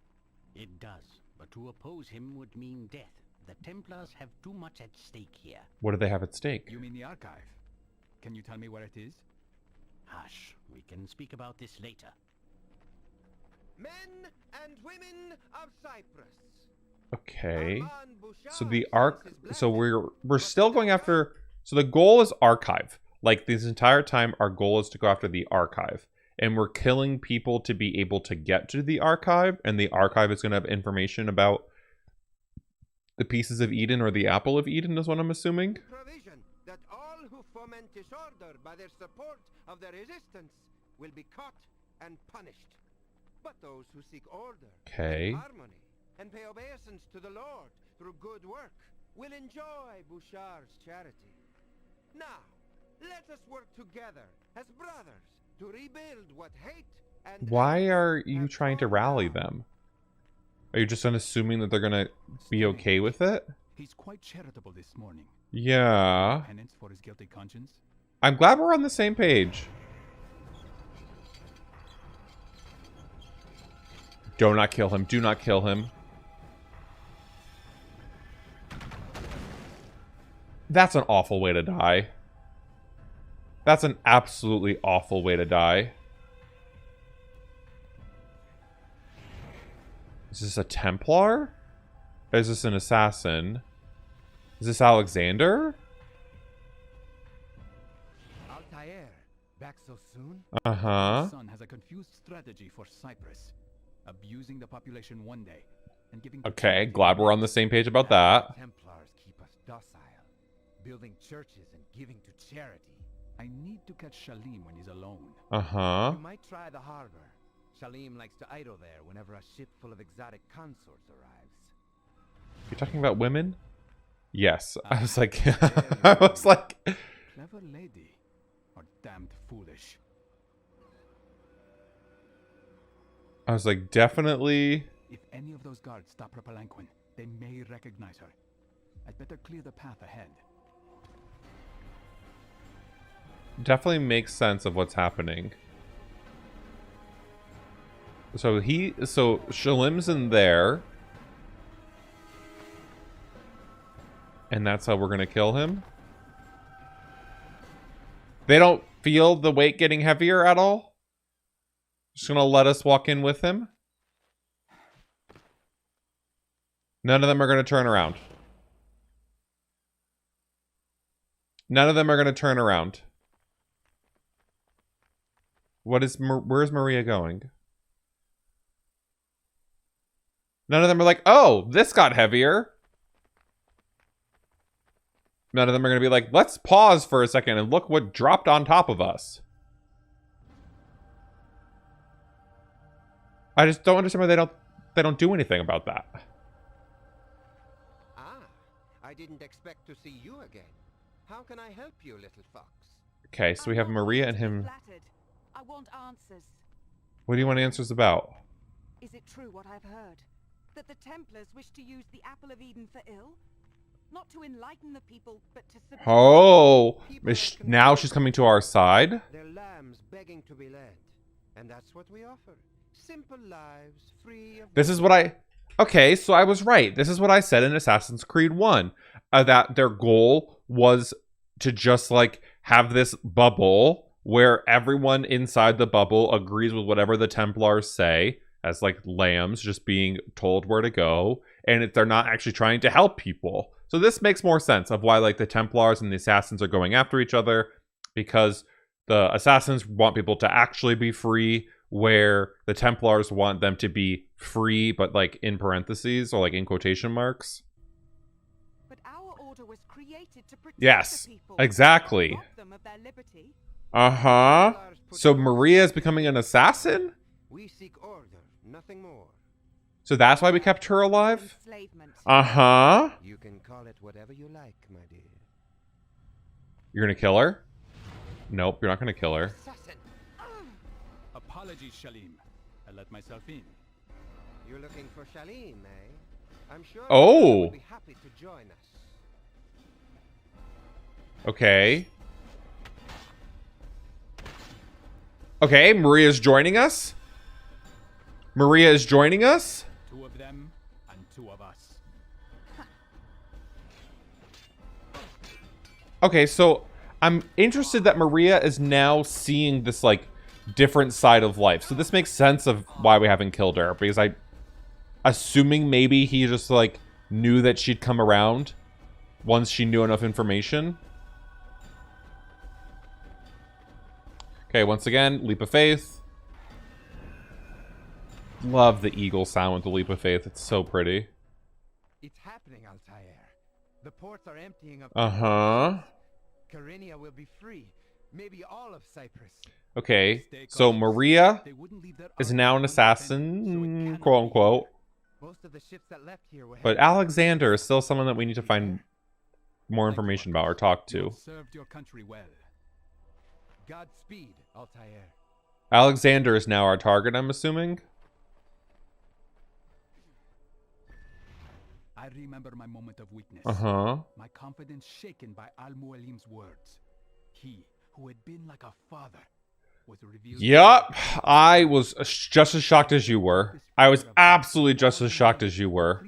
It does, but to oppose him would mean death. The Templars have too much at stake here. What do they have at stake? You mean the archive? Can you tell me where it is? Hush, we can speak about this later. Men and women of Cyprus. Okay. Armand Bouchart So the shows arc, his so blessing. we're still going after, So the goal is archive. Like this entire time, our goal is to go after the archive. And we're killing people to be able to get to the archive. And the archive is going to have information about the pieces of Eden or the apple of Eden is what I'm assuming. Provision that all who foment disorder by their support of the resistance will be caught and punished. But those who seek order, Okay. harmony, and pay obeisance to the Lord through good work will enjoy Bouchart's charity. Now, let us work together as brothers to rebuild what hate and Why anger are you have trying to torn rally down. them? Are you just unassuming that they're going to be okay with it? He's quite charitable this morning. Yeah. Penance for his guilty conscience. I'm glad we're on the same page. Do not kill him. Do not kill him. That's an awful way to die. That's an absolutely awful way to die. Is this a Templar? Or is this an assassin? Is this Alexander? Altair, back so soon? Uh-huh. His son has a confused strategy for Cyprus, abusing the population one day and giving. Okay, glad we're on the same page about that. Templars keep us docile, building churches and giving to charity. I need to catch Shalim when he's alone. Uh-huh. You might try the harbor. Shalim likes to idle there whenever a ship full of exotic consorts arrives. You're talking about women? Yes. I was like, I was like, Clever lady, or damned foolish. I was like, definitely. If any of those guards stop her palanquin, they may recognize her. I'd better clear the path ahead. Definitely makes sense of what's happening. So Shalim's in there. And that's how we're gonna kill him. They don't feel the weight getting heavier at all? Just gonna let us walk in with him? None of them are gonna turn around. None of them are gonna turn around. Where's Maria going? None of them are like, oh, this got heavier. None of them are going to be like, let's pause for a second and look what dropped on top of us. I just don't understand why they don't do anything about that. Ah, I didn't expect to see you again. How can I help you, little fox? Okay, so we have Maria and him. Flattered. I want answers. What do you want answers about? Is it true what I've heard? That the Templars wish to use the Apple of Eden for ill? Not to enlighten the people, but to subdue. Oh, now she's coming to our side? They're lambs begging to be led. And that's what we offer. Simple lives, free of... This is what I... Okay, so I was right. This is what I said in Assassin's Creed 1. That their goal was to just, like, have this bubble where everyone inside the bubble agrees with whatever the Templars say, as, like, lambs just being told where to go, and they're not actually trying to help people. So this makes more sense of why, like, the Templars and the Assassins are going after each other, because the Assassins want people to actually be free, where the Templars want them to be free, but, like, in parentheses, or, like, in quotation marks. But our order was created to protect Yes, the people, exactly. rob them of their liberty. Uh-huh. So Maria is becoming an assassin? We seek order, nothing more. So that's why we kept her alive? Enslavement. Uh-huh. You can call it whatever you like, my dear. You're gonna kill her? Nope, you're not gonna kill her. Assassin! Apologies, Shalim. I let myself in. You're looking for Shalim, eh? I'm sure Oh. would be happy to join us. Okay. Okay, Maria's joining us? Maria is joining us? 2 of them and 2 of us. Okay, so I'm interested that Maria is now seeing this, like, different side of life. So this makes sense of why we haven't killed her. Because assuming maybe he just, like, knew that she'd come around once she knew enough information. Okay, once again, leap of faith. Love the eagle sound with the leap of faith. It's so pretty. It's happening, Altair. The ports are emptying of Karinia will be free. Maybe all of Cyprus. Okay, so Maria is now an assassin, quote unquote. Most of the ships that left here were But Alexander is still someone that we need to find more information about or talk to. Served your country well. Godspeed, Altair. Alexander is now our target, I'm assuming. I remember my moment of weakness. My confidence shaken by Al-Mualim's words. He, who had been like a father, was revealed. Yup, I was just as shocked as you were. I was absolutely just as shocked as you were.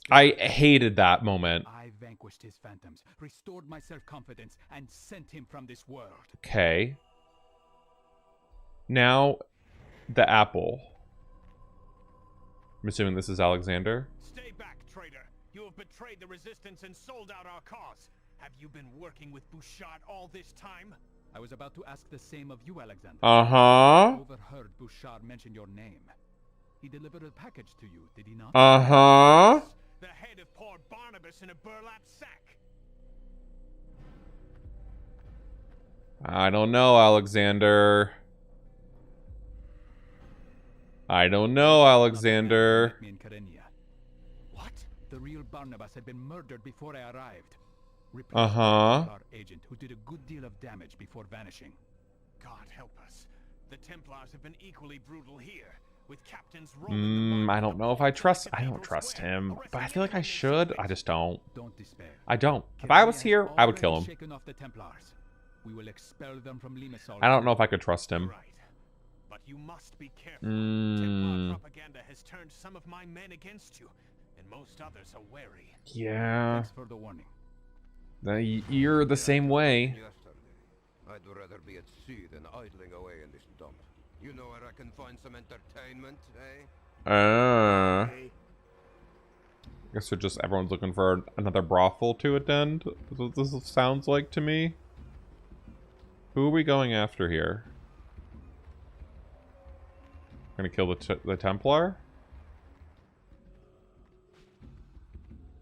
I hated that moment. I vanquished his phantoms, restored my self-confidence, and sent him from this world. Okay. Now, the apple. I'm assuming this is Alexander. Stay back, traitor. You have betrayed the resistance and sold out our cause. Have you been working with Bouchart all this time? I was about to ask the same of you, Alexander. Overheard Bouchart mention your name. He delivered a package to you, did he not? The head of poor Barnabas in a burlap sack. I don't know, Alexander. I don't know, Alexander. What? The real Barnabas had been murdered before I arrived. Templar agent who did a good deal of damage before vanishing. God help us. The Templars have been equally brutal here, with captains I don't know if I don't trust him, but I feel like I should. I just don't. Don't despair. I don't. If I was here, I would kill him. Shaken off the Templars. We will expel them from Limassol. I don't know if I could trust him. Right. But you must be careful. Templar propaganda has turned some of my men against you, and most others are wary. Yeah. Thanks for the warning. You're the same way. I'd rather be at sea than idling away in this dump. You know where I can find some entertainment, eh? I guess they're just everyone's looking for another brothel to attend. That's what this sounds like to me. Who are we going after here? Gonna kill the Templar?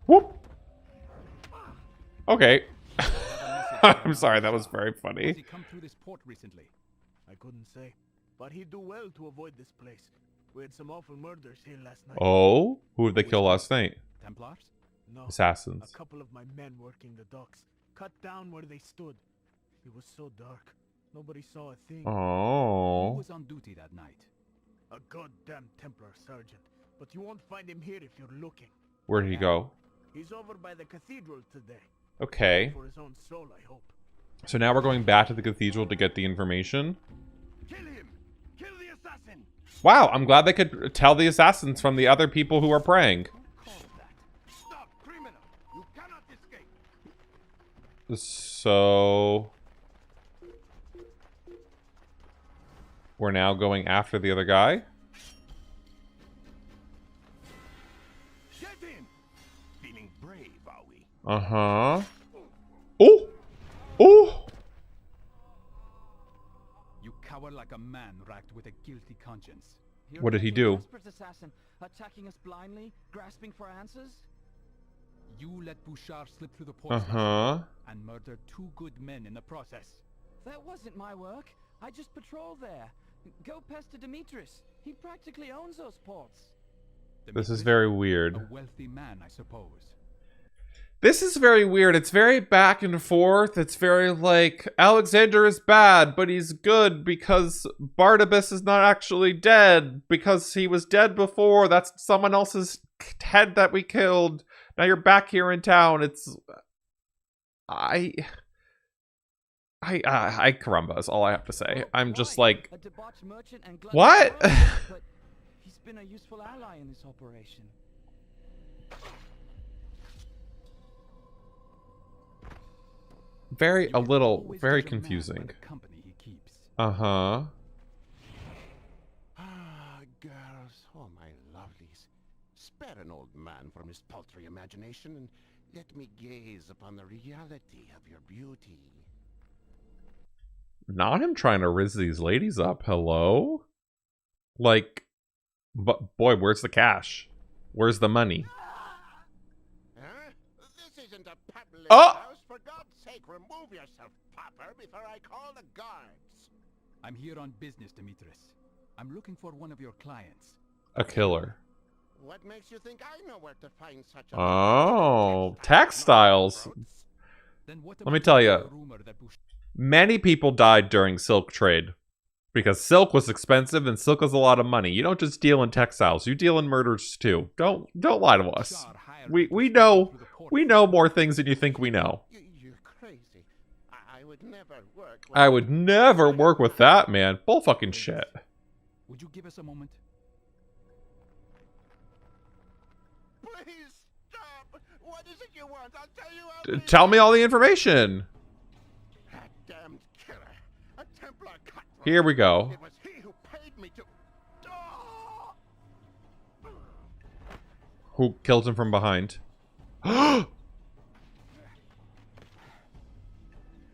Whoop! Okay. I'm sorry, that was very funny. Has he come through this port recently? I couldn't say, but he'd do well to avoid this place. We had some awful murders here last night. Oh? Who did they kill last night? Templars? No. Assassins. A couple of my men working the docks cut down where they stood. It was so dark. Nobody saw a thing. Oh. Who was on duty that night? A goddamn Templar sergeant. But you won't find him here if you're looking. Where did he go? He's over by the cathedral today. Okay. For his own soul, I hope. So now we're going back to the cathedral to get the information. Kill him! Kill the assassin! Wow, I'm glad they could tell the assassins from the other people who are praying. Stop, criminal! You cannot escape! So... we're now going after the other guy? Get in! Feeling brave, are we? Oh! Oh! You cower like a man racked with a guilty conscience. What did he do? Assassin, attacking us blindly, grasping for answers? You let Bouchart slip through the ports and murder 2 good men in the process. That wasn't my work. I just patrolled there. Go pester Demetrius. He practically owns those ports. This is very weird. A wealthy man, I suppose. This is very weird. It's very back and forth. It's very like, Alexander is bad, but he's good because Barnabas is not actually dead. Because he was dead before. That's someone else's head that we killed. Now you're back here in town. It's... I caramba is all I have to say. I'm just like, what? But he's been a useful ally in this operation. Very confusing. Ah, girls, oh my lovelies. Spare an old man from his paltry imagination and let me gaze upon the reality of your beauty. not him trying to rizz these ladies up. Hello? Like, but boy, where's the cash? Where's the money? Huh? This isn't a public Oh! house. For God's sake, remove yourself, Popper, before I call the guards. I'm here on business, Demetrius. I'm looking for one of your clients. A killer. What makes you think I know where to find such a... Oh, textiles. Then what Let me about tell the you, rumor that many people died during silk trade because silk was expensive and silk was a lot of money. You don't just deal in textiles; you deal in murders too. Don't lie to us. We know more things than you think we know. You're crazy. I would never work with... I would never work with that man. Bull fucking shit. Would you give us a moment? Please stop. What is it you want? I'll tell you. Tell me all the information. That damned killer. A Templar cutthroat. Here we go. It was he who paid me to... Oh! Who killed him from behind?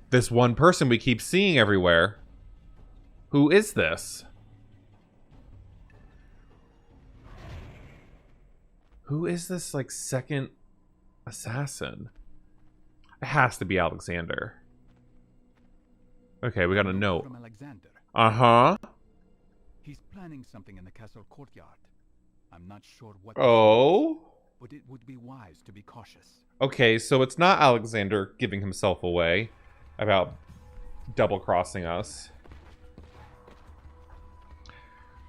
This one person we keep seeing everywhere. Who is this? Who is this, like, second assassin? It has to be Alexander. Okay, we got a note. From Alexander. Uh-huh. He's planning something in the castle courtyard. I'm not sure what. Oh? But it would be wise to be cautious. Okay, so it's not Alexander giving himself away about double-crossing us.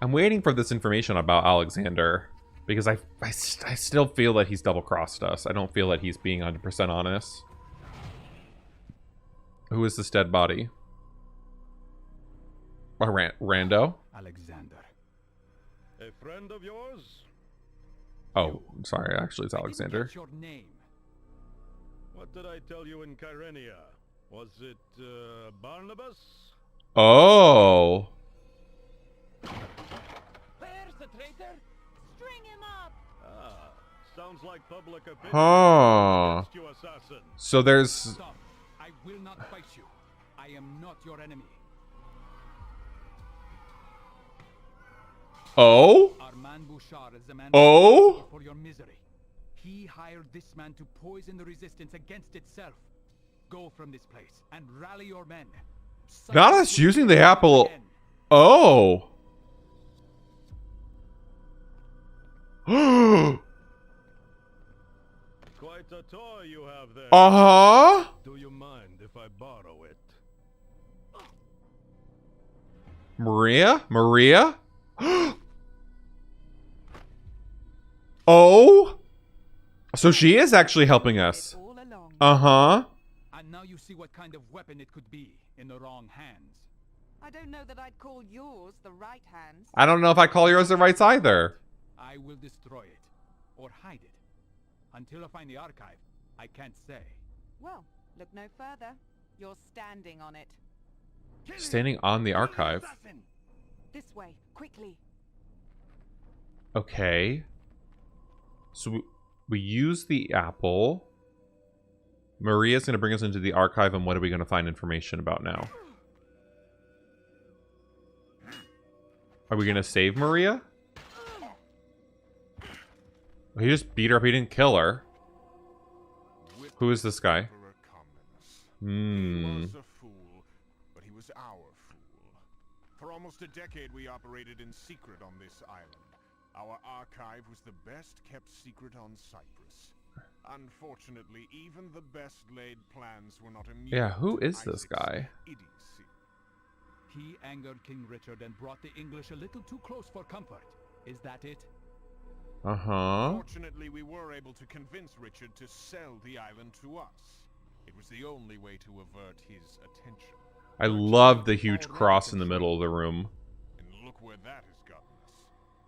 I'm waiting for this information about Alexander because I still feel that he's double-crossed us. I don't feel that he's being 100% honest. Who is this dead body? A rando? Alexander. A friend of yours? Oh, I'm sorry. Actually, it's I didn't Alexander. catch your name. What did I tell you in Kyrenia? Was it Barnabas? Oh. Where's the traitor? String him up! Ah, sounds like public opinion Huh. against you, assassin. So there's... Stop. I will not fight you. I am not your enemy. Oh? Armand Bouchart is the man Oh? for your misery. He hired this man to poison the resistance against itself. Go from this place and rally your men. Not us using the apple. Oh. Quite a toy you have there. Uh-huh. Do you mind if I borrow it? Maria? Maria? Oh? So she is actually helping us. All along. Uh-huh. And now you see what kind of weapon it could be in the wrong hands. I don't know that I'd call yours the right hands. I don't know if I call yours the rights either. I will destroy it or hide it. Until I find the archive, I can't say. Well, look no further. You're standing on it. Standing on the archive. This way, quickly. Okay. So we use the apple. Maria's going to bring us into the archive, and what are we going to find information about now? Are we going to save Maria? He just beat her up. He didn't kill her. Who is this guy? He Hmm. was a fool, but he was our fool. For almost a decade, we operated in secret on this island. Our archive was the best kept secret on Cyprus. Unfortunately, even the best laid plans were not immune. Yeah, who to is this Isaac's guy? idiocy. He angered King Richard and brought the English a little too close for comfort. Is that it? Uh-huh. Fortunately, we were able to convince Richard to sell the island to us. It was the only way to avert his attention. I love the huge cross in the middle of the room. And look where that has gotten us.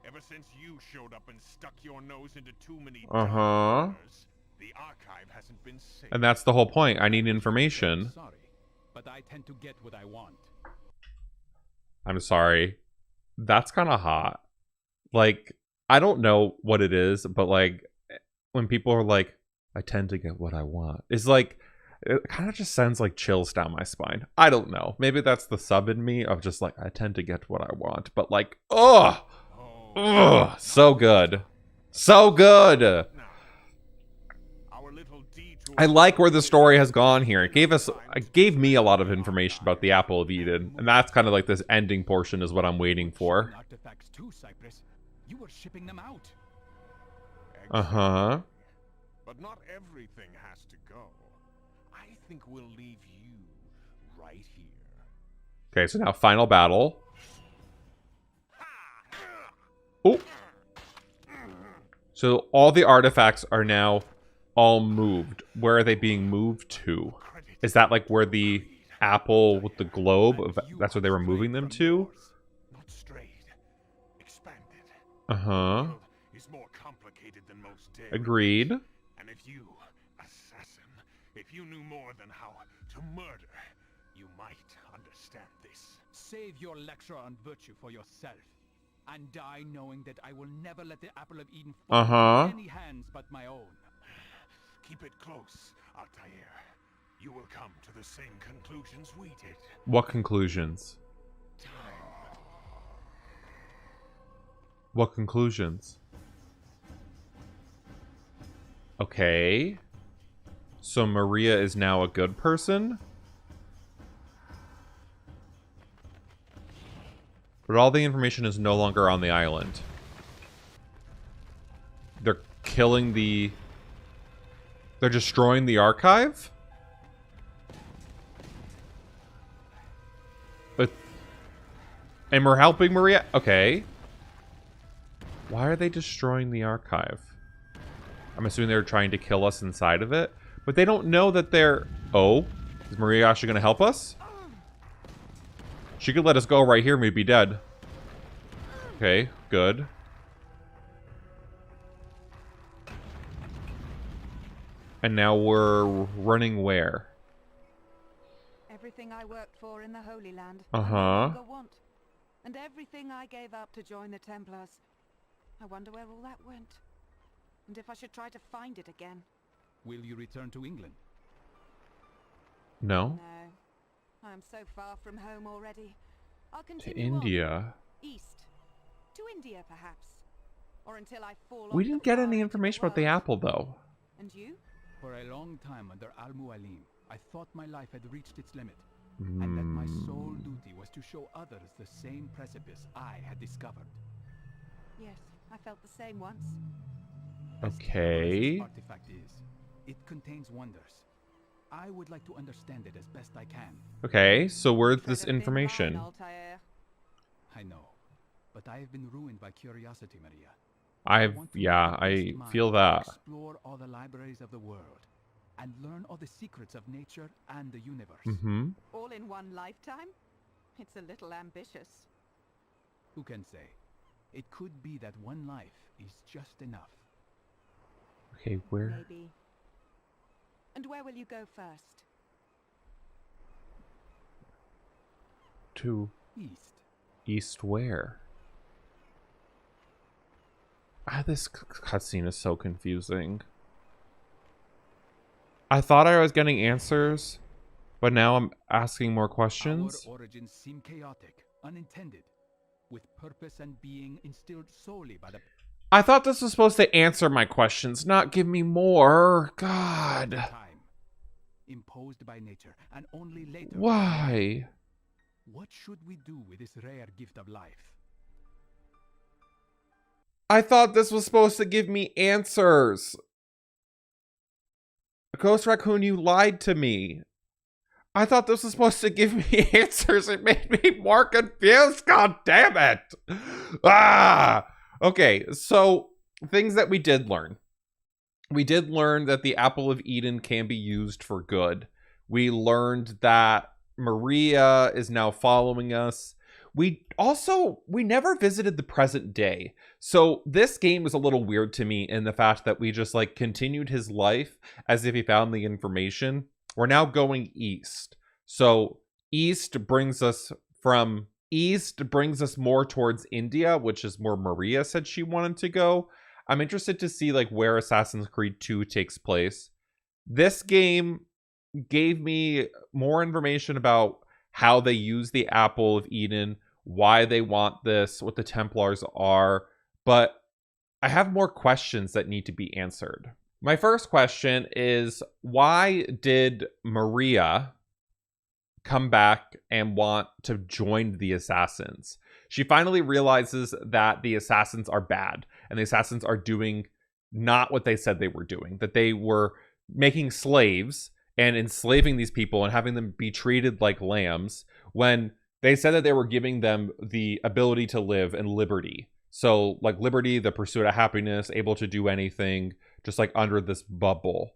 Ever since you showed up and stuck your nose into too many Uh-huh. corners, the archive hasn't been safe. And that's the whole point. I need information. Sorry, but I tend to get what I want. I'm sorry. That's kind of hot. Like, I don't know what it is, but like, when people are like, I tend to get what I want. It's like, It kind of just sends like chills down my spine. I don't know. Maybe that's the sub in me of just like, I tend to get what I want. But like, ugh! Ugh! So good. So good! I like where the story has gone here. It gave me a lot of information about the Apple of Eden, and that's kind of like this ending portion is what I'm waiting for. Artifacts too, Cypress. You were shipping them out. Uh-huh. But not everything has to go. I think we'll leave you right here. Okay, so now final battle. Oh. So all the artifacts are now all moved. Where are they being moved to? Is that like where the apple with the globe, that's where they were moving them to? Not strayed, expanded. Uh-huh. Is more complicated than most days. Agreed. And if you, assassin, if you knew more than how to murder, you might understand this. Save your lecture on virtue for yourself, and die knowing that I will never let the Apple of Eden fall into any hands but my own. Keep it close, Altair. You will come to the same conclusions we did. What conclusions? What conclusions? Okay. So Maria is now a good person? But all the information is no longer on the island. They're killing the... They're destroying the archive? But... And we're helping Maria? Okay. Why are they destroying the archive? I'm assuming they're trying to kill us inside of it. But they don't know that they're... Oh? Is Maria actually going to help us? She could let us go right here and we'd be dead. Okay, good. And now we're running where? Everything I worked for in the Holy Land, Uh-huh. I no longer want. And everything I gave up to join the Templars. I wonder where all that went. And if I should try to find it again. Will you return to England? No. No. I am so far from home already. I'll To continue India. on. East. To India, perhaps. Or until I fall We off didn't the get far any edge of information about the world. apple, though. And you? For a long time under Al-Mualim, I thought my life had reached its limit. And that my sole duty was to show others the same precipice I had discovered. Yes, I felt the same once. Okay. This artifact is. It contains wonders. I would like to understand it as best I can. Okay, so where's Could this have been information? mine, Altair. I know, but I have been ruined by curiosity, Maria. I feel that. Explore all the libraries of the world and learn all the secrets of nature and the universe. Mm-hmm. All in one lifetime? It's a little ambitious. Who can say? It could be that one life is just enough. Okay, where? Maybe. And where will you go first? To East. east where? This cutscene is so confusing. I thought I was getting answers, but now I'm asking more questions. Our origins seem chaotic, unintended, with purpose and being instilled solely by the... I thought this was supposed to answer my questions, not give me more. God. Time, imposed by nature, and only later... Why? What should we do with this rare gift of life? I thought this was supposed to give me answers. Ghost Raccoon, you lied to me. I thought this was supposed to give me answers. It made me more confused. God damn it. Ah. Okay, so things that we did learn. We did learn that the Apple of Eden can be used for good. We learned that Maria is now following us. We never visited the present day. So this game is a little weird to me in the fact that we just like continued his life as if he found the information. We're now going east. So east brings us more towards India, which is where Maria said she wanted to go. I'm interested to see like where Assassin's Creed 2 takes place. This game gave me more information about how they use the Apple of Eden, why they want this, what the Templars are, but I have more questions that need to be answered. My first question is, why did Maria come back and want to join the Assassins? She finally realizes that the Assassins are bad, and the Assassins are doing not what they said they were doing, that they were making slaves and enslaving these people and having them be treated like lambs, when they said that they were giving them the ability to live and liberty. So like liberty, the pursuit of happiness, able to do anything, just like under this bubble.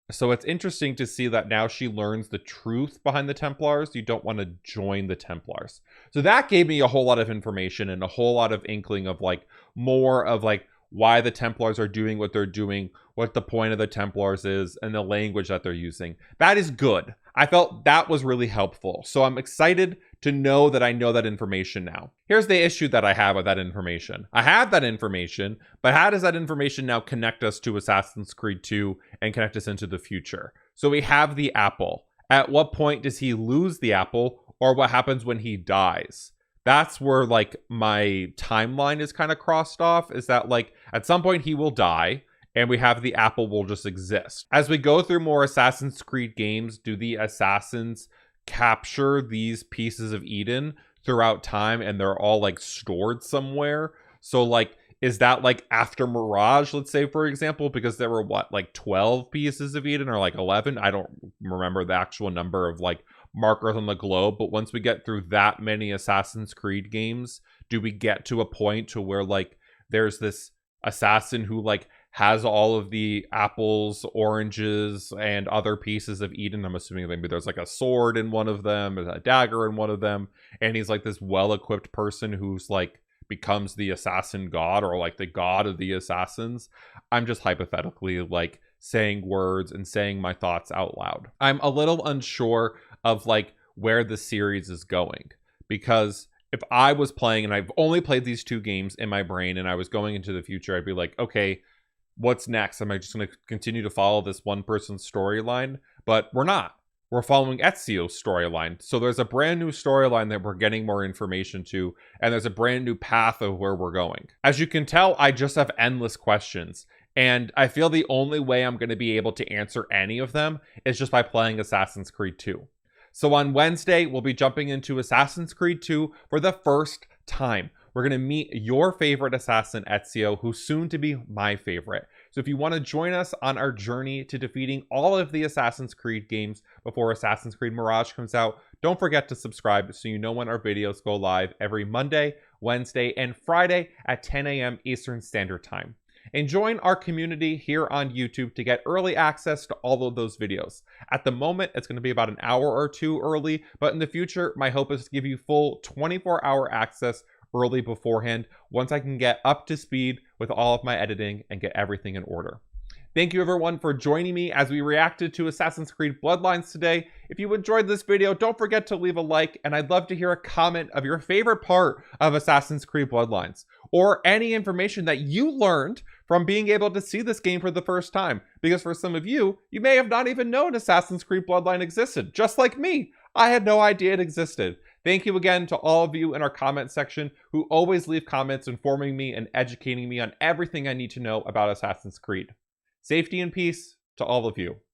So it's interesting to see that now she learns the truth behind the Templars. You don't want to join the Templars. So that gave me a whole lot of information and a whole lot of inkling of like more of like why the Templars are doing what they're doing, what the point of the Templars is, and the language that they're using. That is good. I felt that was really helpful. So I'm excited to know that I know that information now. Here's the issue that I have with that information. I have that information, but how does that information now connect us to Assassin's Creed 2 and connect us into the future? So we have the apple. At what point does he lose the apple, or what happens when he dies? That's where like my timeline is kind of crossed off, is that like at some point he will die and we have the apple will just exist. As we go through more Assassin's Creed games, do the assassins capture these pieces of Eden throughout time and they're all like stored somewhere? So like, is that like after Mirage, let's say, for example, because there were what, like 12 pieces of Eden or like 11? I don't remember the actual number of like markers on the globe, but once we get through that many Assassin's Creed games, do we get to a point to where like there's this assassin who like has all of the apples, oranges, and other pieces of Eden? I'm assuming maybe there's like a sword in one of them, a dagger in one of them, and he's like this well-equipped person who's like becomes the assassin god, or like the god of the assassins. I'm just hypothetically like saying words and saying my thoughts out loud. I'm a little unsure of like where the series is going, because if I was playing and I've only played these two games in my brain and I was going into the future, I'd be like, okay, what's next? Am I just going to continue to follow this one person's storyline? But we're not. We're following Ezio's storyline. So there's a brand new storyline that we're getting more information to, and there's a brand new path of where we're going. As you can tell, I just have endless questions, and I feel the only way I'm going to be able to answer any of them is just by playing Assassin's Creed 2. So on Wednesday, we'll be jumping into Assassin's Creed 2 for the first time. We're going to meet your favorite assassin, Ezio, who's soon to be my favorite. So if you want to join us on our journey to defeating all of the Assassin's Creed games before Assassin's Creed Mirage comes out, don't forget to subscribe so you know when our videos go live every Monday, Wednesday, and Friday at 10 a.m. Eastern Standard Time. And join our community here on YouTube to get early access to all of those videos. At the moment, it's going to be about an hour or two early, but in the future, my hope is to give you full 24-hour access early beforehand once I can get up to speed with all of my editing and get everything in order. Thank you everyone for joining me as we reacted to Assassin's Creed Bloodlines today. If you enjoyed this video, don't forget to leave a like, and I'd love to hear a comment of your favorite part of Assassin's Creed Bloodlines, or any information that you learned from being able to see this game for the first time. Because for some of you, you may have not even known Assassin's Creed Bloodline existed, just like me. I had no idea it existed. Thank you again to all of you in our comment section who always leave comments informing me and educating me on everything I need to know about Assassin's Creed. Safety and peace to all of you.